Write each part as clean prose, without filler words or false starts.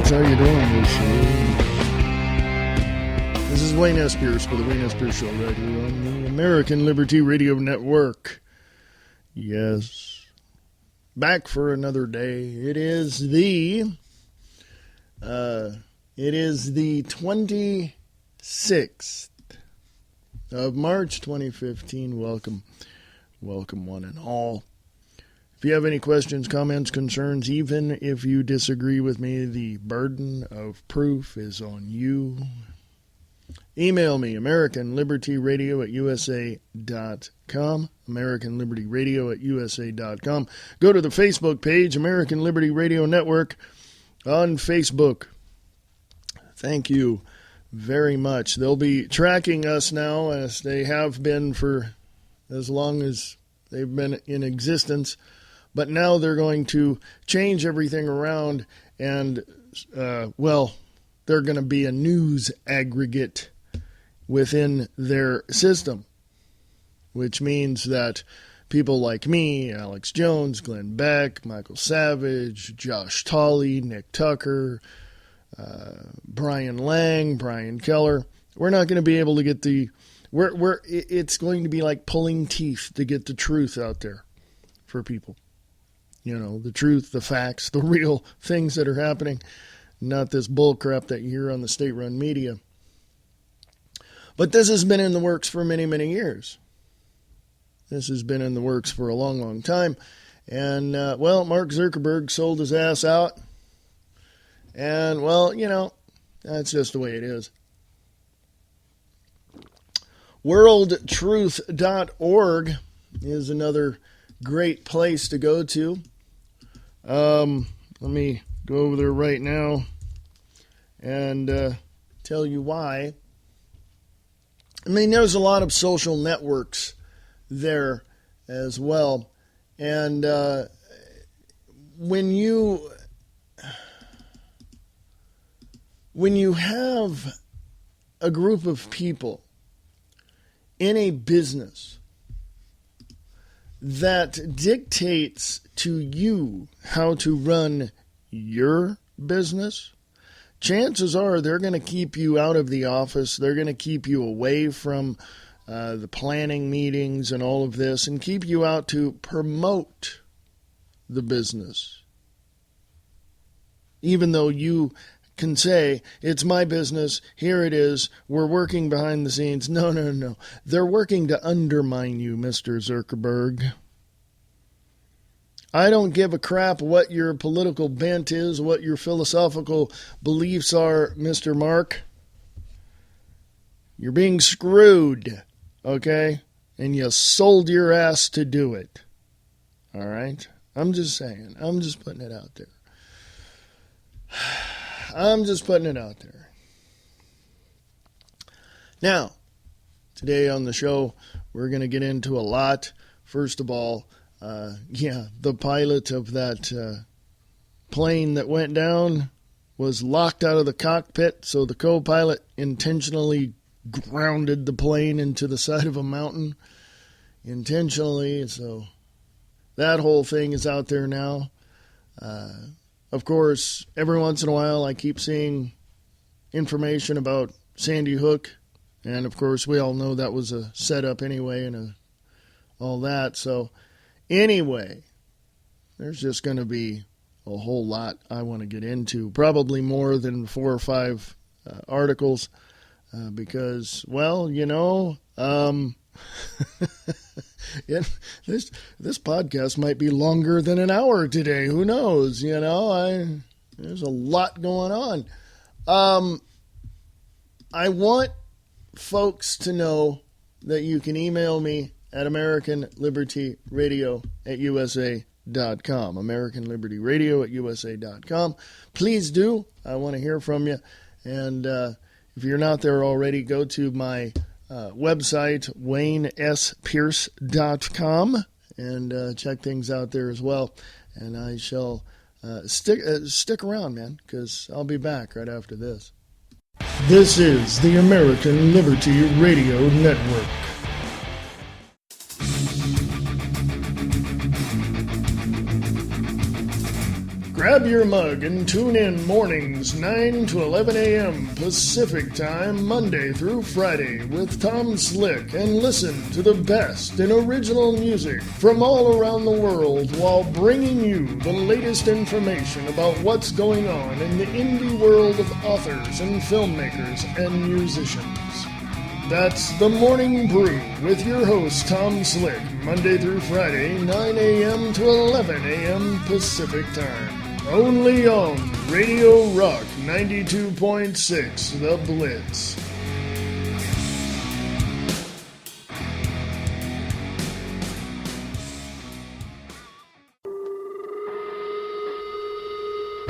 That's how you doing this is Wayne S. Pierce for the Wayne S. Pierce Show right here on the American Liberty Radio Network. Yes. Back for another day. It is the 26th of March 2015. Welcome one and all. If you have any questions, comments, concerns, even if you disagree with me, the burden of proof is on you. Email me, AmericanLibertyRadio@USA.com, AmericanLibertyRadio@USA.com. Go to the Facebook page, American Liberty Radio Network, on Facebook. Thank you very much. They'll be tracking us now, as they have been for as long as they've been in existence. But now they're going to change everything around, and, they're going to be a news aggregate within their system, which means that people like me, Alex Jones, Glenn Beck, Michael Savage, Josh Tolley, Nick Tucker, Brian Lang, Brian Keller, we're not going to be able to get it's going to be like pulling teeth to get the truth out there for people. You know, the truth, the facts, the real things that are happening, not this bull crap that you hear on the state-run media. But this has been in the works for many, many years. This has been in the works for a long, long time. And, Mark Zuckerberg sold his ass out. And, that's just the way it is. WorldTruth.org is another great place to go to. Let me go over there right now and tell you why. I mean, there's a lot of social networks there as well. And when you have a group of people in a business that dictates to you how to run your business, chances are they're going to keep you out of the office. They're going to keep you away from the planning meetings and all of this, and keep you out to promote the business. Even though you can say, it's my business, here it is, we're working behind the scenes. No. They're working to undermine you, Mr. Zuckerberg. I don't give a crap what your political bent is, what your philosophical beliefs are, Mr. Mark. You're being screwed, okay? And you sold your ass to do it. All right? I'm just saying. I'm just putting it out there. Now, today on the show, we're going to get into a lot. First of all, the pilot of that plane that went down was locked out of the cockpit, so the co-pilot intentionally grounded the plane into the side of a mountain. Intentionally, so that whole thing is out there now. Of course, every once in a while I keep seeing information about Sandy Hook, and of course we all know that was a setup anyway and all that. So anyway, there's just going to be a whole lot I want to get into, probably more than 4 or 5 articles, because, this podcast might be longer than an hour today. Who knows? There's a lot going on. I want folks to know that you can email me at AmericanLibertyRadio@USA.com. AmericanLibertyRadio@USA.com. Please do. I want to hear from you. And if you're not there already, go to my website, WayneSPierce.com, and check things out there as well. And I shall stick around, man, because I'll be back right after this. This is the American Liberty Radio Network. Grab your mug and tune in mornings 9 to 11 a.m. Pacific Time, Monday through Friday with Tom Slick, and listen to the best in original music from all around the world while bringing you the latest information about what's going on in the indie world of authors and filmmakers and musicians. That's The Morning Brew with your host, Tom Slick, Monday through Friday, 9 a.m. to 11 a.m. Pacific Time. Only on Radio Rock 92.6, The Blitz.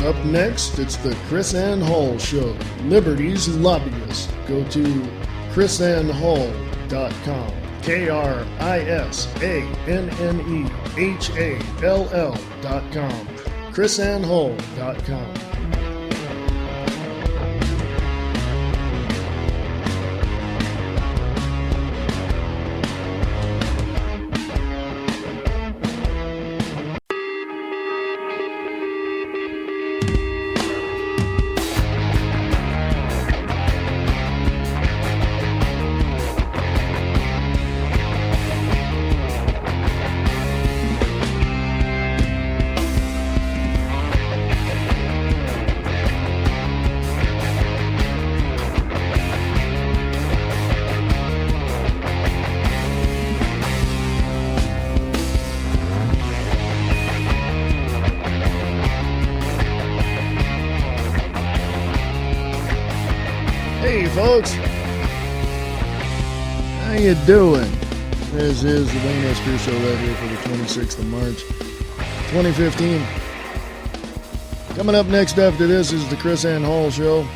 Up next, it's the Krisanne Hall Show, Liberty's Lobbyist. Go to KrisanneHall.com. KrisanneHall.com. KrisanneHall.com. Hey folks, how you doing? This is the Wayne Esper Show right here for the 26th of March, 2015. Coming up next after this is the Krisanne Hall Show.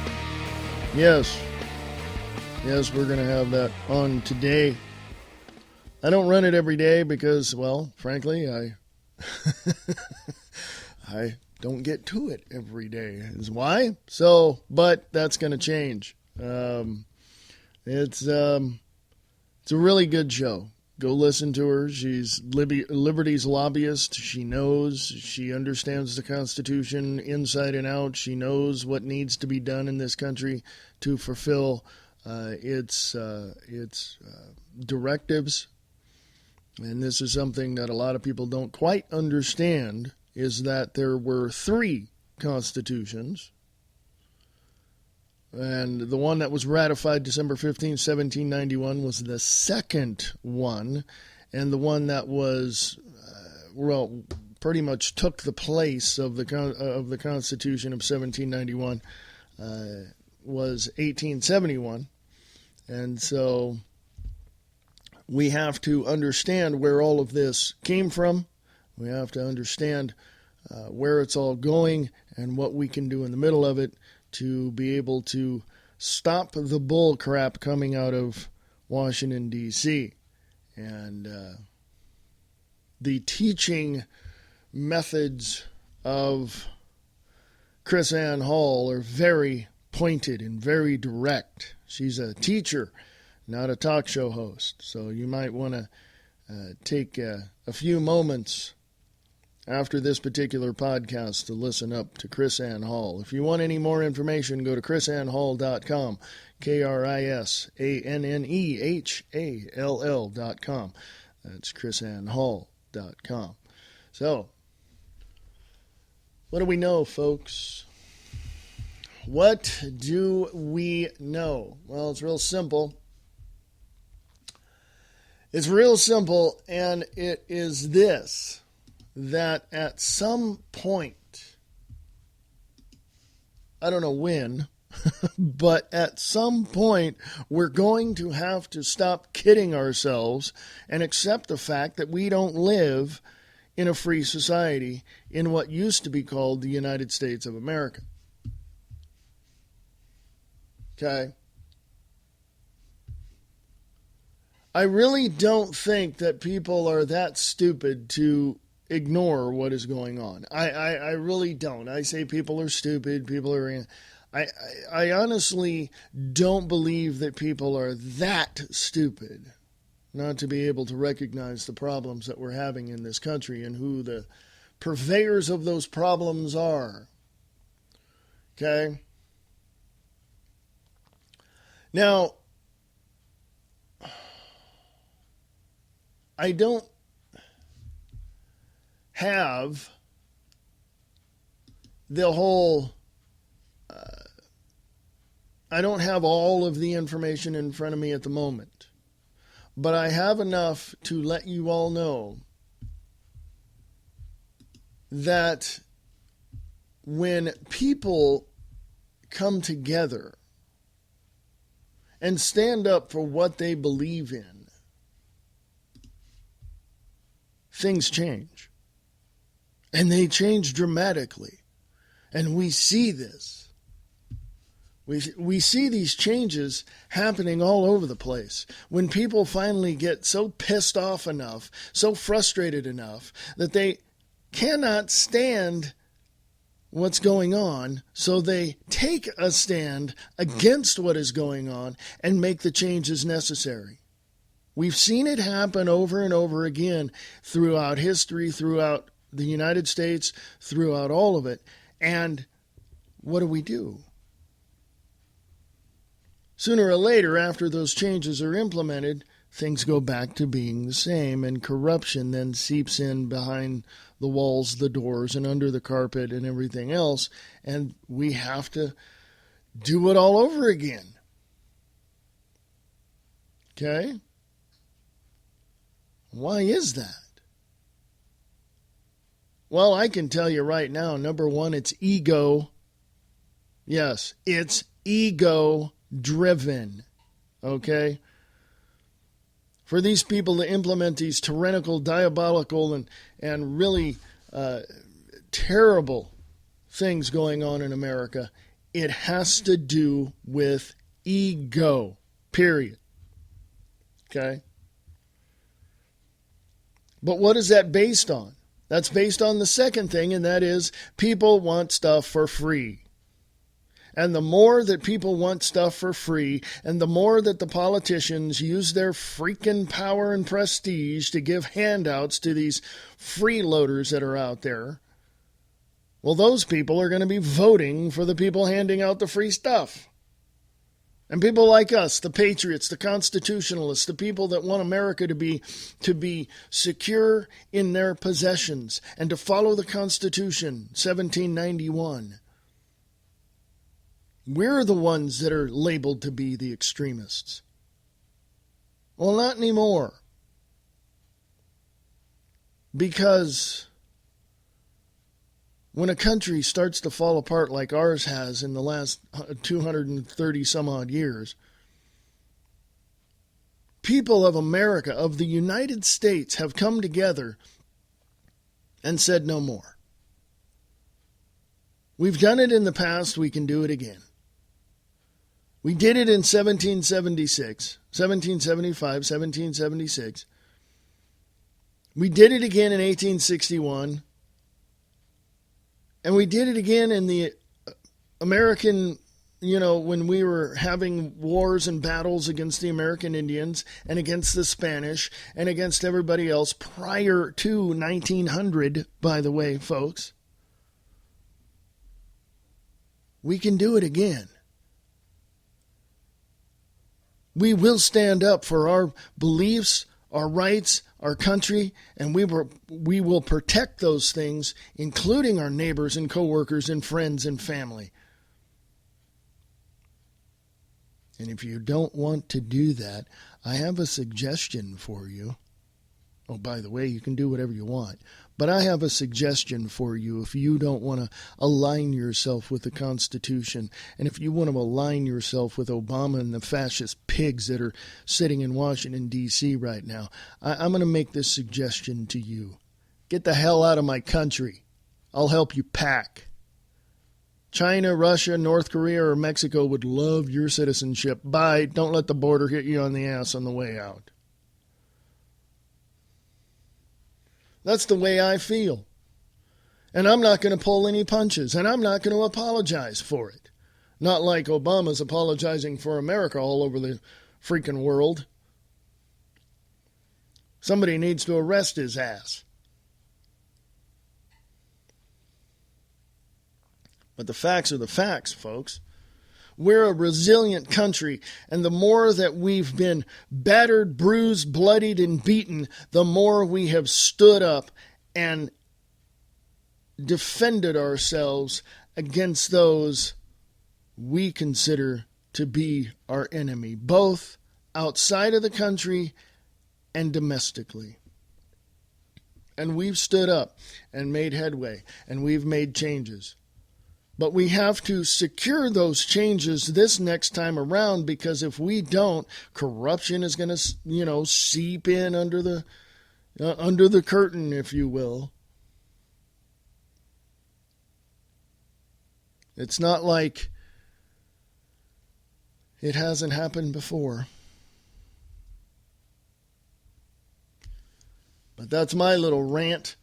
Yes, we're going to have that on today. I don't run it every day because, well, frankly, I don't get to it every day. Is why? But that's going to change. It's a really good show. Go listen to her. She's Liberty's lobbyist. She knows, she understands the Constitution inside and out. She knows what needs to be done in this country to fulfill its directives. And this is something that a lot of people don't quite understand, is that there were 3 constitutions. And the one that was ratified December 15, 1791 was the second one. And the one that was, pretty much took the place of the Constitution of 1791 was 1871. And so we have to understand where all of this came from. We have to understand where it's all going and what we can do in the middle of it to be able to stop the bull crap coming out of Washington, D.C. And the teaching methods of Krisanne Hall are very pointed and very direct. She's a teacher, not a talk show host. So you might want to take a few moments after this particular podcast to listen up to Krisanne Hall. If you want any more information, go to KrisanneHall.com, KrisanneHall.com. That's KrisanneHall.com. So, what do we know, folks? What do we know? Well, it's real simple. It's real simple, and it is this: that at some point, I don't know when, but at some point, we're going to have to stop kidding ourselves and accept the fact that we don't live in a free society in what used to be called the United States of America. Okay? I really don't think that people are that stupid to ignore what is going on. I really don't. I say people are stupid. People are... I honestly don't believe that people are that stupid not to be able to recognize the problems that we're having in this country and who the purveyors of those problems are. Okay? Now, I don't have the whole, I don't have all of the information in front of me at the moment, but I have enough to let you all know that when people come together and stand up for what they believe in, things change. And they change dramatically. And we see this. We see these changes happening all over the place. When people finally get so pissed off enough, so frustrated enough, that they cannot stand what's going on, so they take a stand against what is going on and make the changes necessary. We've seen it happen over and over again throughout history, throughout the United States, throughout all of it. And what do? Sooner or later, after those changes are implemented, things go back to being the same, and corruption then seeps in behind the walls, the doors, and under the carpet and everything else, and we have to do it all over again. Okay? Why is that? Well, I can tell you right now, number one, it's ego. Yes, it's ego-driven. Okay? For these people to implement these tyrannical, diabolical, and really terrible things going on in America, it has to do with ego, period. Okay? But what is that based on? That's based on the second thing, and that is people want stuff for free. And the more that people want stuff for free, and the more that the politicians use their freaking power and prestige to give handouts to these freeloaders that are out there, well, those people are going to be voting for the people handing out the free stuff. And people like us, the patriots, the constitutionalists, the people that want America to be secure in their possessions and to follow the Constitution, 1791. We're the ones that are labeled to be the extremists. Well, not anymore. Because when a country starts to fall apart like ours has in the last 230 some odd years, people of America, of the United States, have come together and said no more. We've done it in the past, we can do it again. We did it in 1776, 1775, 1776. We did it again in 1861. And we did it again in the American, when we were having wars and battles against the American Indians and against the Spanish and against everybody else prior to 1900, by the way, folks. We can do it again. We will stand up for our beliefs, our rights, our country, and we will protect those things, including our neighbors and coworkers and friends and family. And if you don't want to do that, I have a suggestion for you. Oh, by the way, you can do whatever you want. But I have a suggestion for you if you don't want to align yourself with the Constitution, and if you want to align yourself with Obama and the fascist pigs that are sitting in Washington, D.C. right now. I'm going to make this suggestion to you. Get the hell out of my country. I'll help you pack. China, Russia, North Korea, or Mexico would love your citizenship. Bye. Don't let the border hit you on the ass on the way out. That's the way I feel. And I'm not going to pull any punches, and I'm not going to apologize for it. Not like Obama's apologizing for America all over the freaking world. Somebody needs to arrest his ass. But the facts are the facts, folks. We're a resilient country, and the more that we've been battered, bruised, bloodied, and beaten, the more we have stood up and defended ourselves against those we consider to be our enemy, both outside of the country and domestically. And we've stood up and made headway, and we've made changes. But we have to secure those changes this next time around, because if we don't, corruption is going to, seep in under the curtain, if you will. It's not like it hasn't happened before. But that's my little rant.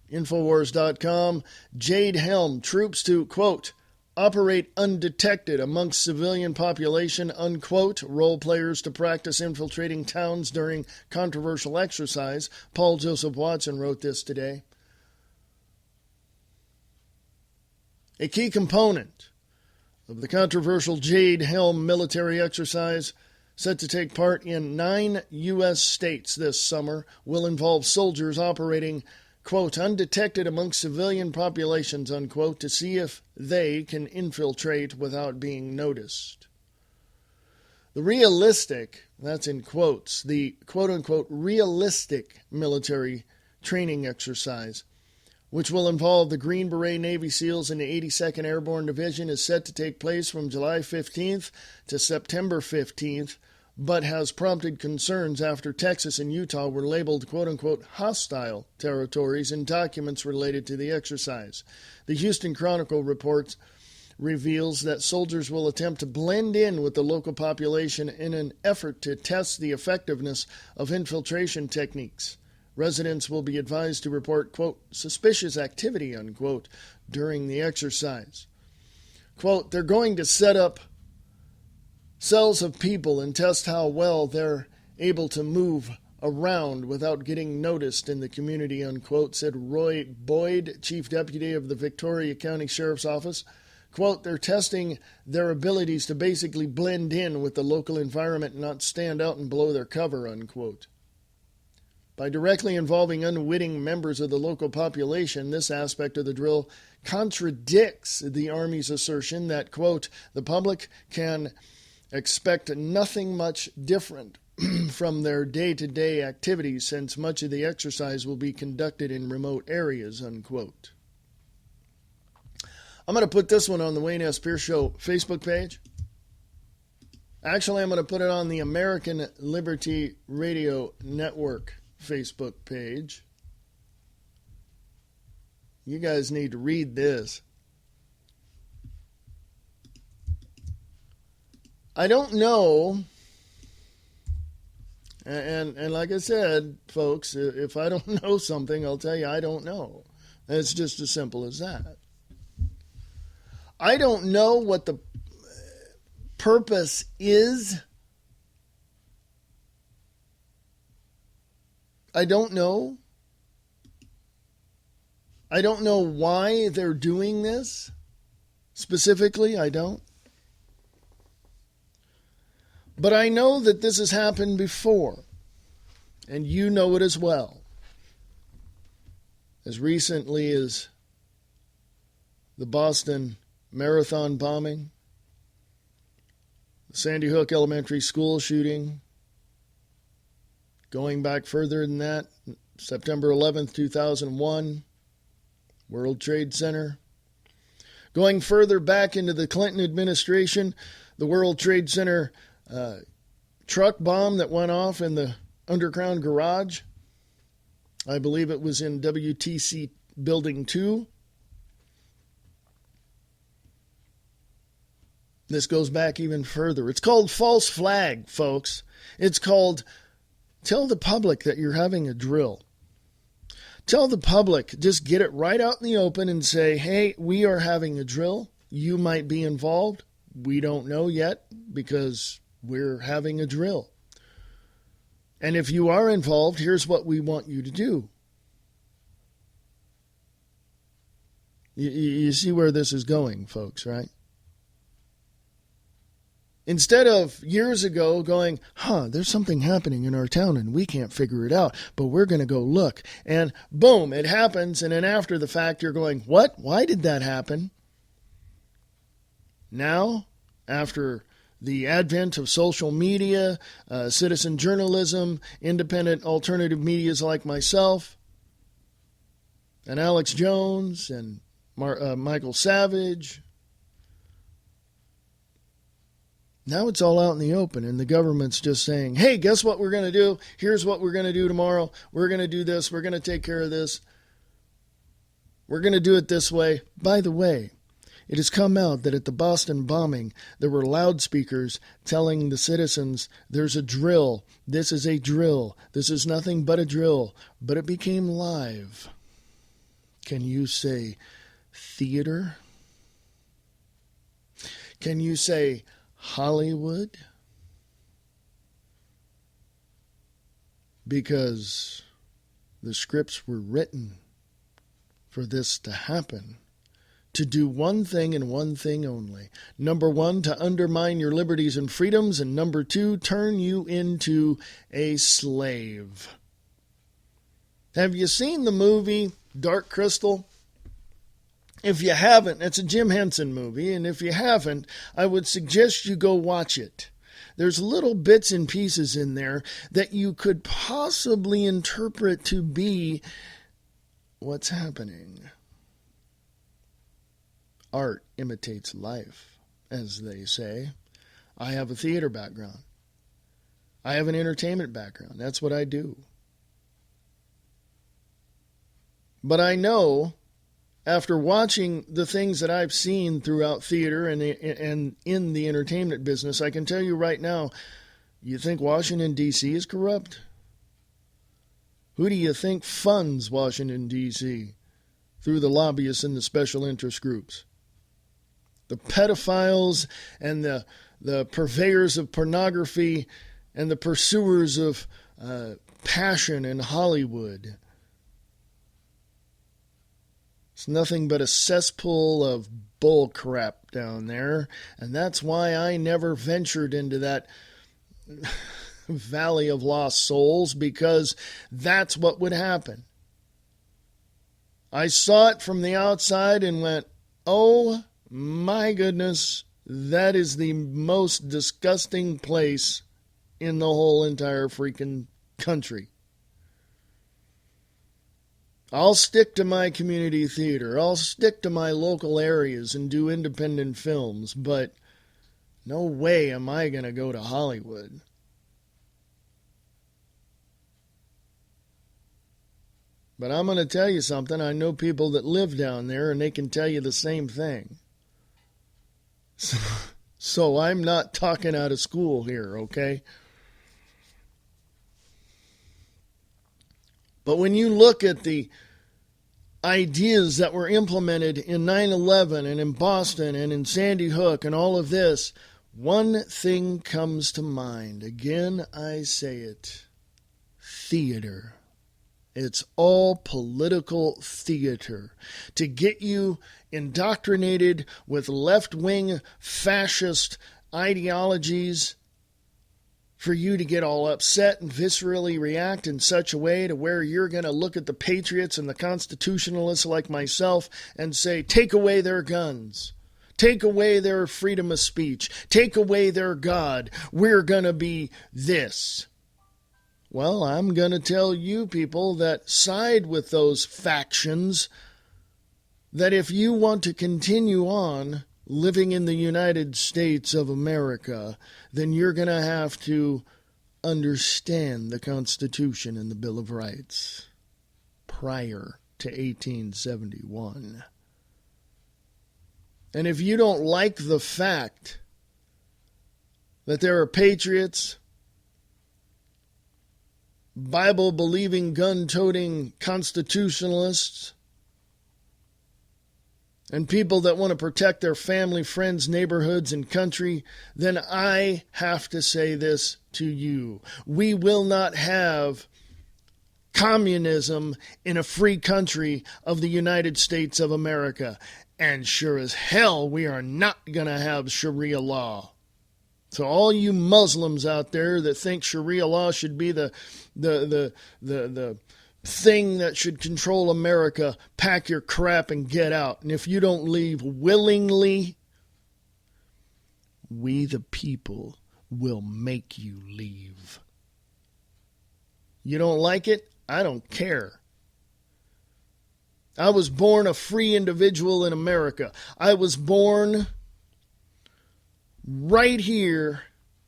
Infowars.com, Jade Helm, troops to, quote, operate undetected amongst civilian population, unquote, role players to practice infiltrating towns during controversial exercise. Paul Joseph Watson wrote this today. A key component of the controversial Jade Helm military exercise, set to take part in 9 U.S. states this summer, will involve soldiers operating, quote, undetected amongst civilian populations, unquote, to see if they can infiltrate without being noticed. The realistic, that's in quotes, the quote-unquote realistic military training exercise, which will involve the Green Beret Navy SEALs and the 82nd Airborne Division, is set to take place from July 15th to September 15th, but has prompted concerns after Texas and Utah were labeled quote-unquote hostile territories in documents related to the exercise. The Houston Chronicle reveals that soldiers will attempt to blend in with the local population in an effort to test the effectiveness of infiltration techniques. Residents will be advised to report, quote, suspicious activity, unquote, during the exercise. Quote, they're going to set up cells of people and test how well they're able to move around without getting noticed in the community, unquote, said Roy Boyd, Chief Deputy of the Victoria County Sheriff's Office. Quote, they're testing their abilities to basically blend in with the local environment and not stand out and blow their cover, unquote. By directly involving unwitting members of the local population, this aspect of the drill contradicts the Army's assertion that, quote, the public can expect nothing much different from their day-to-day activities, since much of the exercise will be conducted in remote areas, unquote. I'm going to put this one on the Wayne S. Pierce Show Facebook page. Actually, I'm going to put it on the American Liberty Radio Network Facebook page. You guys need to read this. I don't know, and like I said, folks, if I don't know something, I'll tell you I don't know. It's just as simple as that. I don't know what the purpose is. I don't know. I don't know why they're doing this. Specifically, I don't. But I know that this has happened before, and you know it as well. As recently as the Boston Marathon bombing, the Sandy Hook Elementary School shooting, going back further than that, September 11th, 2001, World Trade Center. Going further back into the Clinton administration, the World Trade Center truck bomb that went off in the underground garage. I believe it was in WTC Building 2. This goes back even further. It's called false flag, folks. It's called tell the public that you're having a drill. Tell the public, just get it right out in the open and say, hey, we are having a drill. You might be involved. We don't know yet because we're having a drill. And if you are involved, here's what we want you to do. You see where this is going, folks, right? Instead of years ago going, there's something happening in our town and we can't figure it out, but we're going to go look. And boom, it happens. And then after the fact, you're going, what? Why did that happen? Now, after the advent of social media, citizen journalism, independent alternative medias like myself, and Alex Jones and Michael Savage, now it's all out in the open, and the government's just saying, hey, guess what we're going to do? Here's what we're going to do tomorrow. We're going to do this. We're going to take care of this. We're going to do it this way. By the way, it has come out that at the Boston bombing, there were loudspeakers telling the citizens, there's a drill. This is a drill. This is nothing but a drill. But it became live. Can you say theater? Can you say Hollywood? Because the scripts were written for this to happen. To do one thing and one thing only. Number one, to undermine your liberties and freedoms. And number two, turn you into a slave. Have you seen the movie Dark Crystal? If you haven't, it's a Jim Henson movie. And if you haven't, I would suggest you go watch it. There's little bits and pieces in there that you could possibly interpret to be what's happening. Art imitates life, as they say. I have a theater background. I have an entertainment background. That's what I do. But I know, after watching the things that I've seen throughout theater and in the entertainment business, I can tell you right now, you think Washington, D.C. is corrupt? Who do you think funds Washington, D.C. through the lobbyists and the special interest groups? The pedophiles and the purveyors of pornography and the pursuers of passion in Hollywood. It's nothing but a cesspool of bull crap down there, and that's why I never ventured into that valley of lost souls, because that's what would happen. I saw it from the outside and went, oh my goodness, that is the most disgusting place in the whole entire freaking country. I'll stick to my community theater. I'll stick to my local areas and do independent films, but no way am I going to go to Hollywood. But I'm going to tell you something. I know people that live down there, and they can tell you the same thing. So I'm not talking out of school here, okay? But when you look at the ideas that were implemented in 9/11 and in Boston and in Sandy Hook and all of this, one thing comes to mind. Again, I say it. Theater. It's all political theater to get you indoctrinated with left-wing fascist ideologies, for you to get all upset and viscerally react in such a way to where you're going to look at the patriots and the constitutionalists like myself and say, take away their guns. Take away their freedom of speech. Take away their God. We're going to be this. Well, I'm going to tell you people that side with those factions that if you want to continue on living in the United States of America, then you're going to have to understand the Constitution and the Bill of Rights prior to 1871. And if you don't like the fact that there are patriots, Bible-believing, gun-toting constitutionalists, and people that want to protect their family, friends, neighborhoods, and country, then I have to say this to you. We will not have communism in a free country of the United States of America. And sure as hell, we are not going to have Sharia law. So all you Muslims out there that think Sharia law should be the thing that should control America, pack your crap and get out. And if you don't leave willingly, we the people will make you leave. You don't like it? I don't care. I was born a free individual in America. I was born right here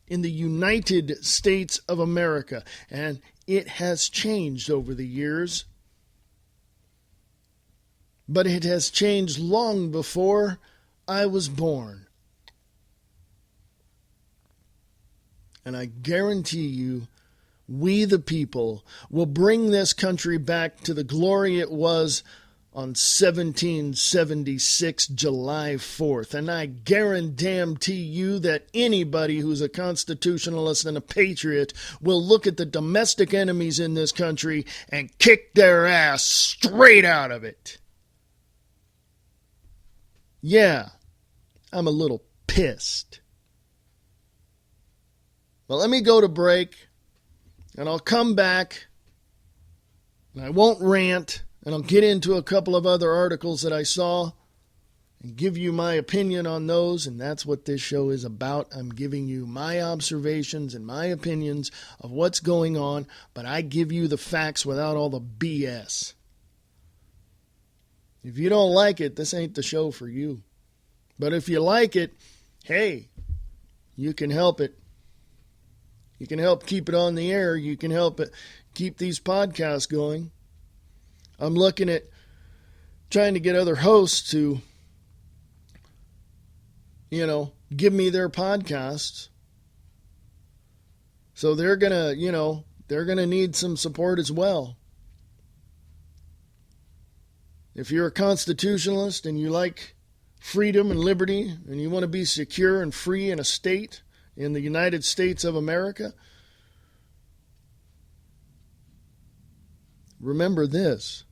in the United States of America. And it has changed over the years. But it has changed long before I was born. And I guarantee you, we the people will bring this country back to the glory it was on 1776, July 4th. And I guarantee you that anybody who's a constitutionalist and a patriot will look at the domestic enemies in this country and kick their ass straight out of it. Yeah, I'm a little pissed. Well, let me go to break, and I'll come back, and I won't rant, and I'll get into a couple of other articles that I saw and give you my opinion on those, and that's what this show is about. I'm giving you my observations and my opinions of what's going on, but I give you the facts without all the BS. If you don't like it, this ain't the show for you. But if you like it, hey, you can help it. You can help keep it on the air. You can help it keep these podcasts going. I'm looking at trying to get other hosts to, give me their podcasts. So they're going to need some support as well. If you're a constitutionalist and you like freedom and liberty and you want to be secure and free in a state in the United States of America, remember this.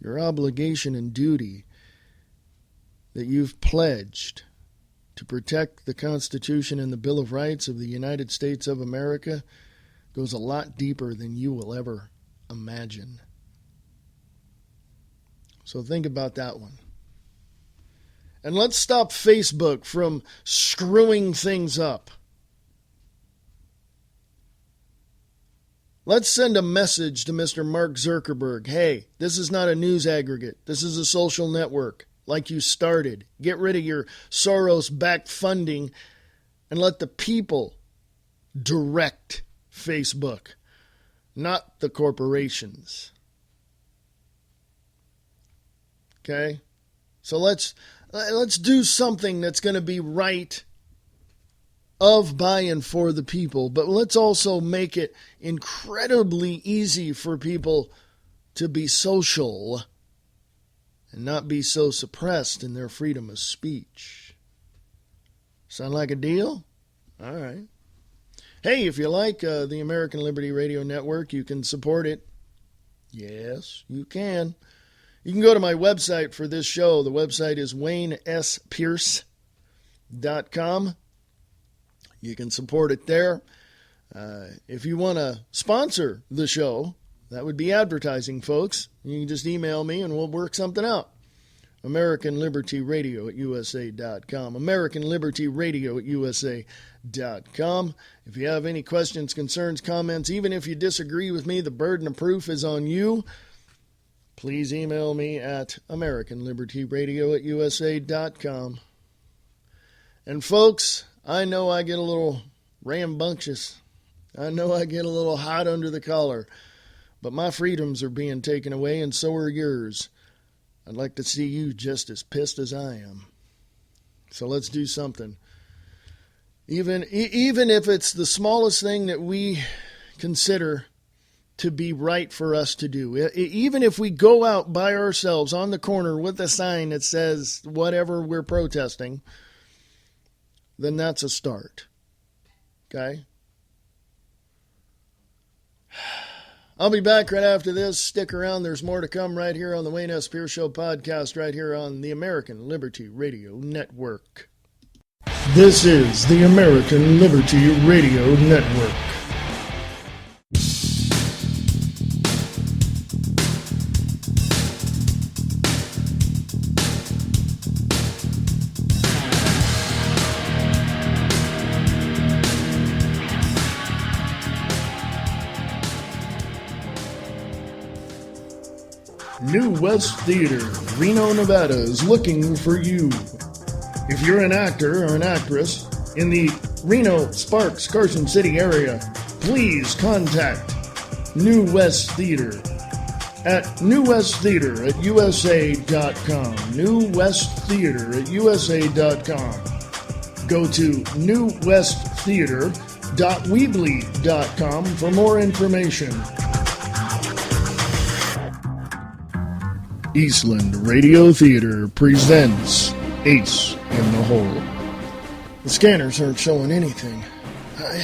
Your obligation and duty that you've pledged to protect the Constitution and the Bill of Rights of the United States of America goes a lot deeper than you will ever imagine. So think about that one. And let's stop Facebook from screwing things up. Let's send a message to Mr. Mark Zuckerberg. Hey, this is not a news aggregate. This is a social network like you started. Get rid of your Soros-backed funding and let the people direct Facebook, not the corporations. Okay? So let's do something that's going to be right of, by, and for the people. But let's also make it incredibly easy for people to be social and not be so suppressed in their freedom of speech. Sound like a deal? All right. Hey, if you like the American Liberty Radio Network, you can support it. Yes, you can. You can go to my website for this show. The website is waynespearce.com. You can support it there. If you want to sponsor the show, that would be advertising, folks. You can just email me and we'll work something out. AmericanLibertyRadio@USA.com. AmericanLibertyRadio@USA.com. If you have any questions, concerns, comments, even if you disagree with me, the burden of proof is on you. Please email me at AmericanLibertyRadio@USA.com. And folks, I know I get a little rambunctious. I know I get a little hot under the collar. But my freedoms are being taken away, and so are yours. I'd like to see you just as pissed as I am. So let's do something. Even if it's the smallest thing that we consider to be right for us to do. Even if we go out by ourselves on the corner with a sign that says whatever we're protesting, then that's a start. Okay? I'll be back right after this. Stick around. There's more to come right here on the Wayne S. Pierce Show podcast, right here on the American Liberty Radio Network. This is the American Liberty Radio Network. New West Theater, Reno, Nevada is looking for you. If you're an actor or an actress in the Reno, Sparks, Carson City area, please contact New West Theater at newwesttheater@usa.com. New West Theater at usa.com. Go to newwesttheater.weebly.com for more information. Eastland Radio Theater presents Ace in the Hole. The scanners aren't showing anything.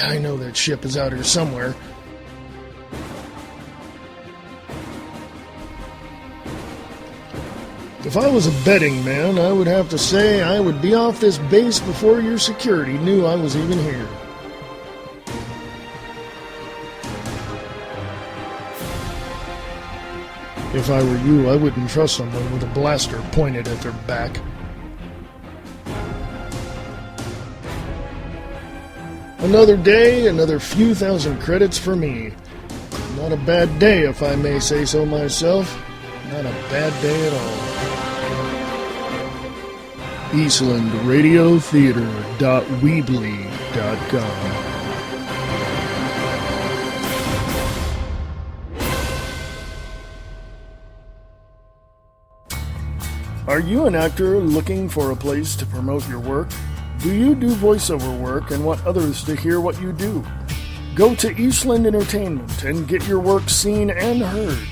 I know that ship is out here somewhere. If I was a betting man, I would have to say I would be off this base before your security knew I was even here. If I were you, I wouldn't trust someone with a blaster pointed at their back. Another day, another few thousand credits for me. Not a bad day, if I may say so myself. Not a bad day at all. EastlandRadioTheater.weebly.com. Are you an actor looking for a place to promote your work? Do you do voiceover work and want others to hear what you do? Go to Eastland Entertainment and get your work seen and heard.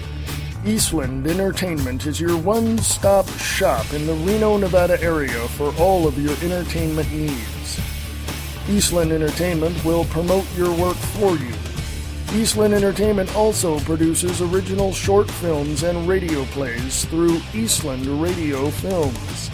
Eastland Entertainment is your one-stop shop in the Reno, Nevada area for all of your entertainment needs. Eastland Entertainment will promote your work for you. Eastland Entertainment also produces original short films and radio plays through Eastland Radio Films.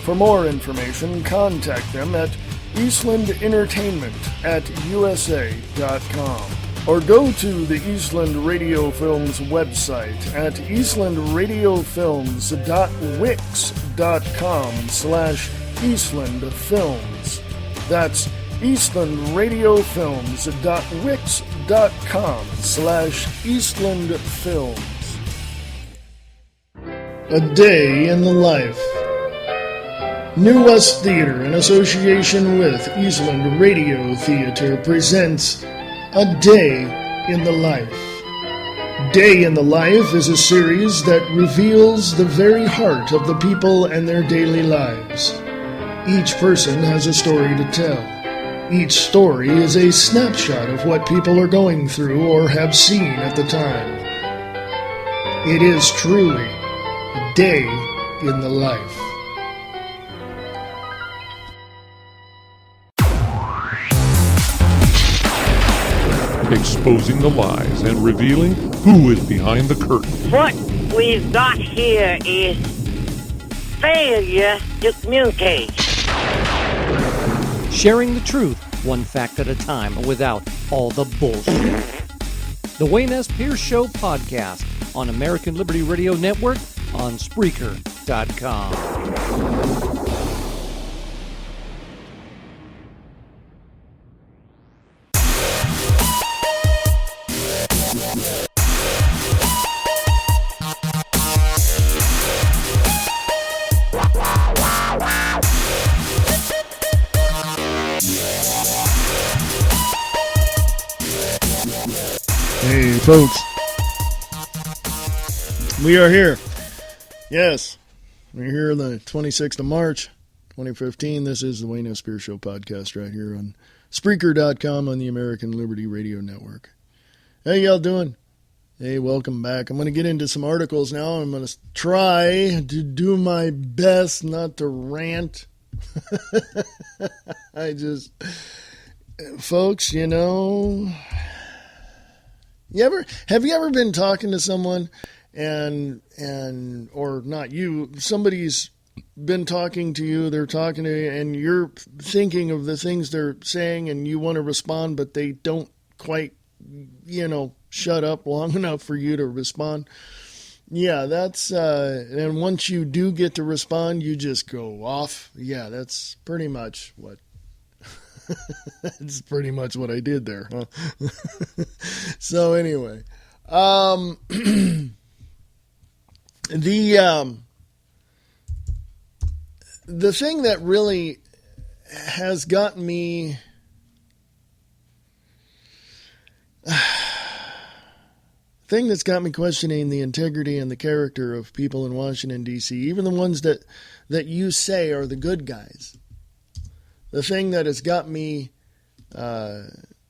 For more information, contact them at eastlandentertainment@usa.com or go to the Eastland Radio Films website at eastlandradiofilms.wix.com/eastlandfilms. That's eastlandradiofilms.wix.com/eastlandfilms. A Day in the Life. New West Theater, in association with Eastland Radio Theater, presents A Day in the Life. Day in the Life is a series that reveals the very heart of the people and their daily lives. Each person has a story to tell. Each story is a snapshot of what people are going through or have seen at the time. It is truly a day in the life. Exposing the lies and revealing who is behind the curtain. What we've got here is failure to communicate. Sharing the truth, one fact at a time, without all the bullshit. The Wayne S. Pierce Show podcast on American Liberty Radio Network on Spreaker.com. Hey, folks. We are here. Yes, we're here the 26th of March, 2015. This is the Wayne S. Pierce Show podcast right here on Spreaker.com on the American Liberty Radio Network. How y'all doing? Hey, welcome back. I'm going to get into some articles now. I'm going to try to do my best not to rant. Folks, Have you ever been talking to someone and or not you, somebody's been talking to you, they're talking to you, and you're thinking of the things they're saying and you want to respond, but they don't quite, shut up long enough for you to respond? Yeah, that's, and once you do get to respond, you just go off. Yeah, that's pretty much what, that's pretty much what I did there. Huh? So anyway, the thing that really has gotten me thing that's got me questioning the integrity and the character of people in Washington, D.C., even the ones that you say are the good guys. The thing that has got me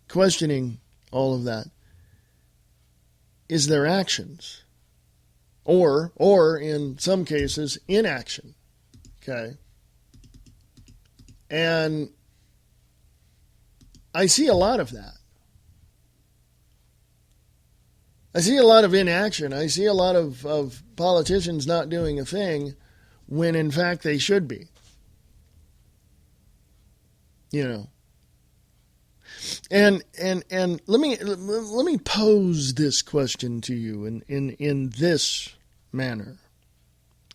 questioning all of that is their actions. Or in some cases, inaction. Okay? And I see a lot of that. I see a lot of inaction. I see a lot of politicians not doing a thing when in fact they should be. And let me pose this question to you in this manner.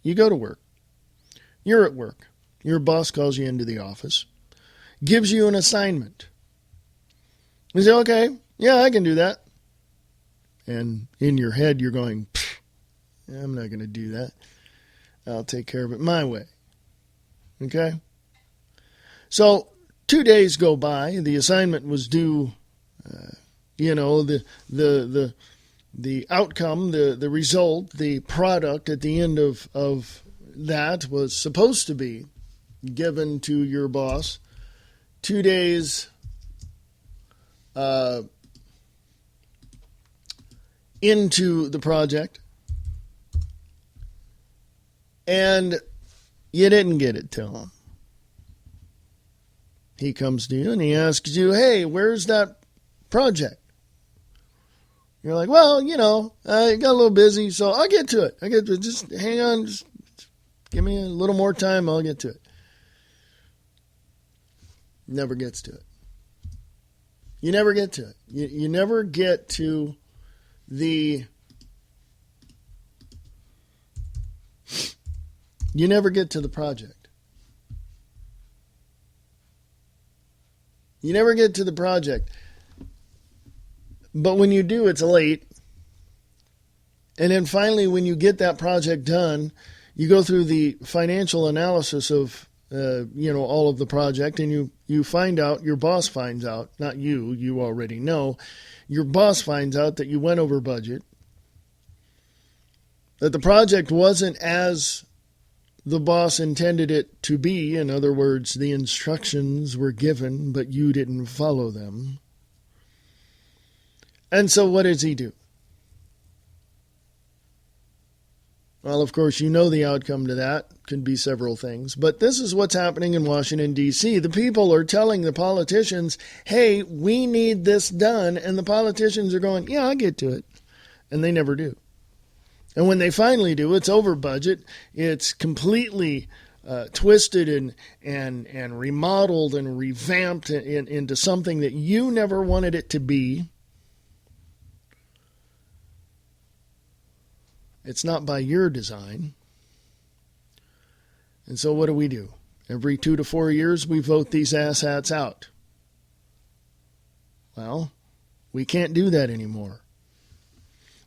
You go to work. You're at work. Your boss calls you into the office, gives you an assignment. You say, okay, yeah, I can do that. And in your head, you're going, I'm not going to do that. I'll take care of it my way. Okay? So 2 days go by. The assignment was due, the outcome, the result, the product at the end of that was supposed to be given to your boss 2 days into the project, and you didn't get it to him. He comes to you and he asks you, hey, where's that project? You're like, well, I got a little busy, so I'll get to it. Just hang on, just give me a little more time, I'll get to it. Never gets to it. You never get to it. You never get to you never get to the project. You never get to the project. But when you do, it's late. And then finally, when you get that project done, you go through the financial analysis of, all of the project, and you find out, your boss finds out, not you, you already know, your boss finds out that you went over budget, that the project wasn't as the boss intended it to be. In other words, the instructions were given, but you didn't follow them. And so what does he do? Well, of course, you know the outcome to that. Could be several things. But this is what's happening in Washington, D.C. The people are telling the politicians, hey, we need this done. And the politicians are going, yeah, I'll get to it. And they never do. And when they finally do, it's over budget. It's completely twisted and remodeled and revamped into something that you never wanted it to be. It's not by your design. And so what do? Every 2 to 4 years, we vote these asshats out. Well, we can't do that anymore.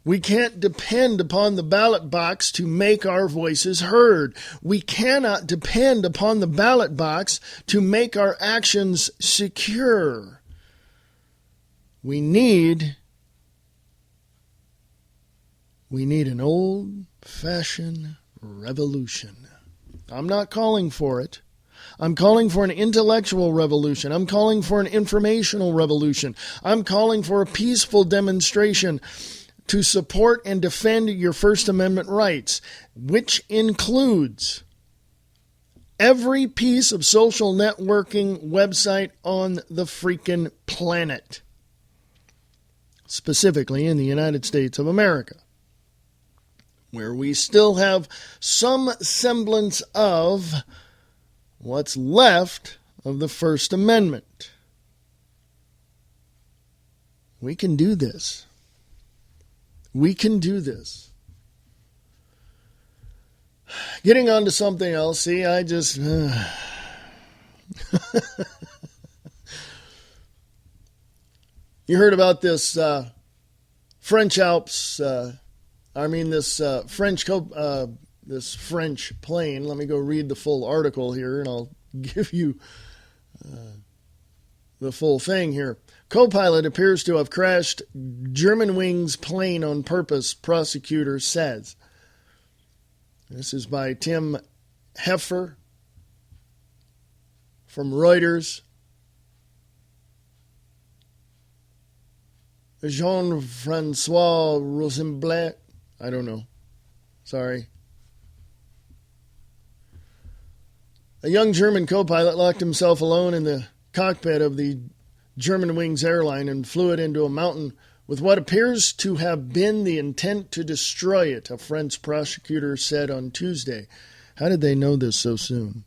We can't depend upon the ballot box to make our voices heard. We cannot depend upon the ballot box to make our actions secure. We need an old-fashioned revolution. I'm not calling for it. I'm calling for an intellectual revolution. I'm calling for an informational revolution. I'm calling for a peaceful demonstration to support and defend your First Amendment rights, which includes every piece of social networking website on the freaking planet. specifically in the United States of America, where we still have some semblance of what's left of the First Amendment. We can do this. We can do this. Getting on to something else. See, I just... You heard about this French Alps... this French plane. Let me go read the full article here, and I'll give you the full thing here. Co-pilot appears to have crashed Germanwings plane on purpose, prosecutor says. This is by Tim Heffer from Reuters. Jean-Francois Rosenblatt. I don't know. Sorry. A young German co-pilot locked himself alone in the cockpit of the Germanwings airline and flew it into a mountain with what appears to have been the intent to destroy it, a French prosecutor said on Tuesday. How did they know this so soon?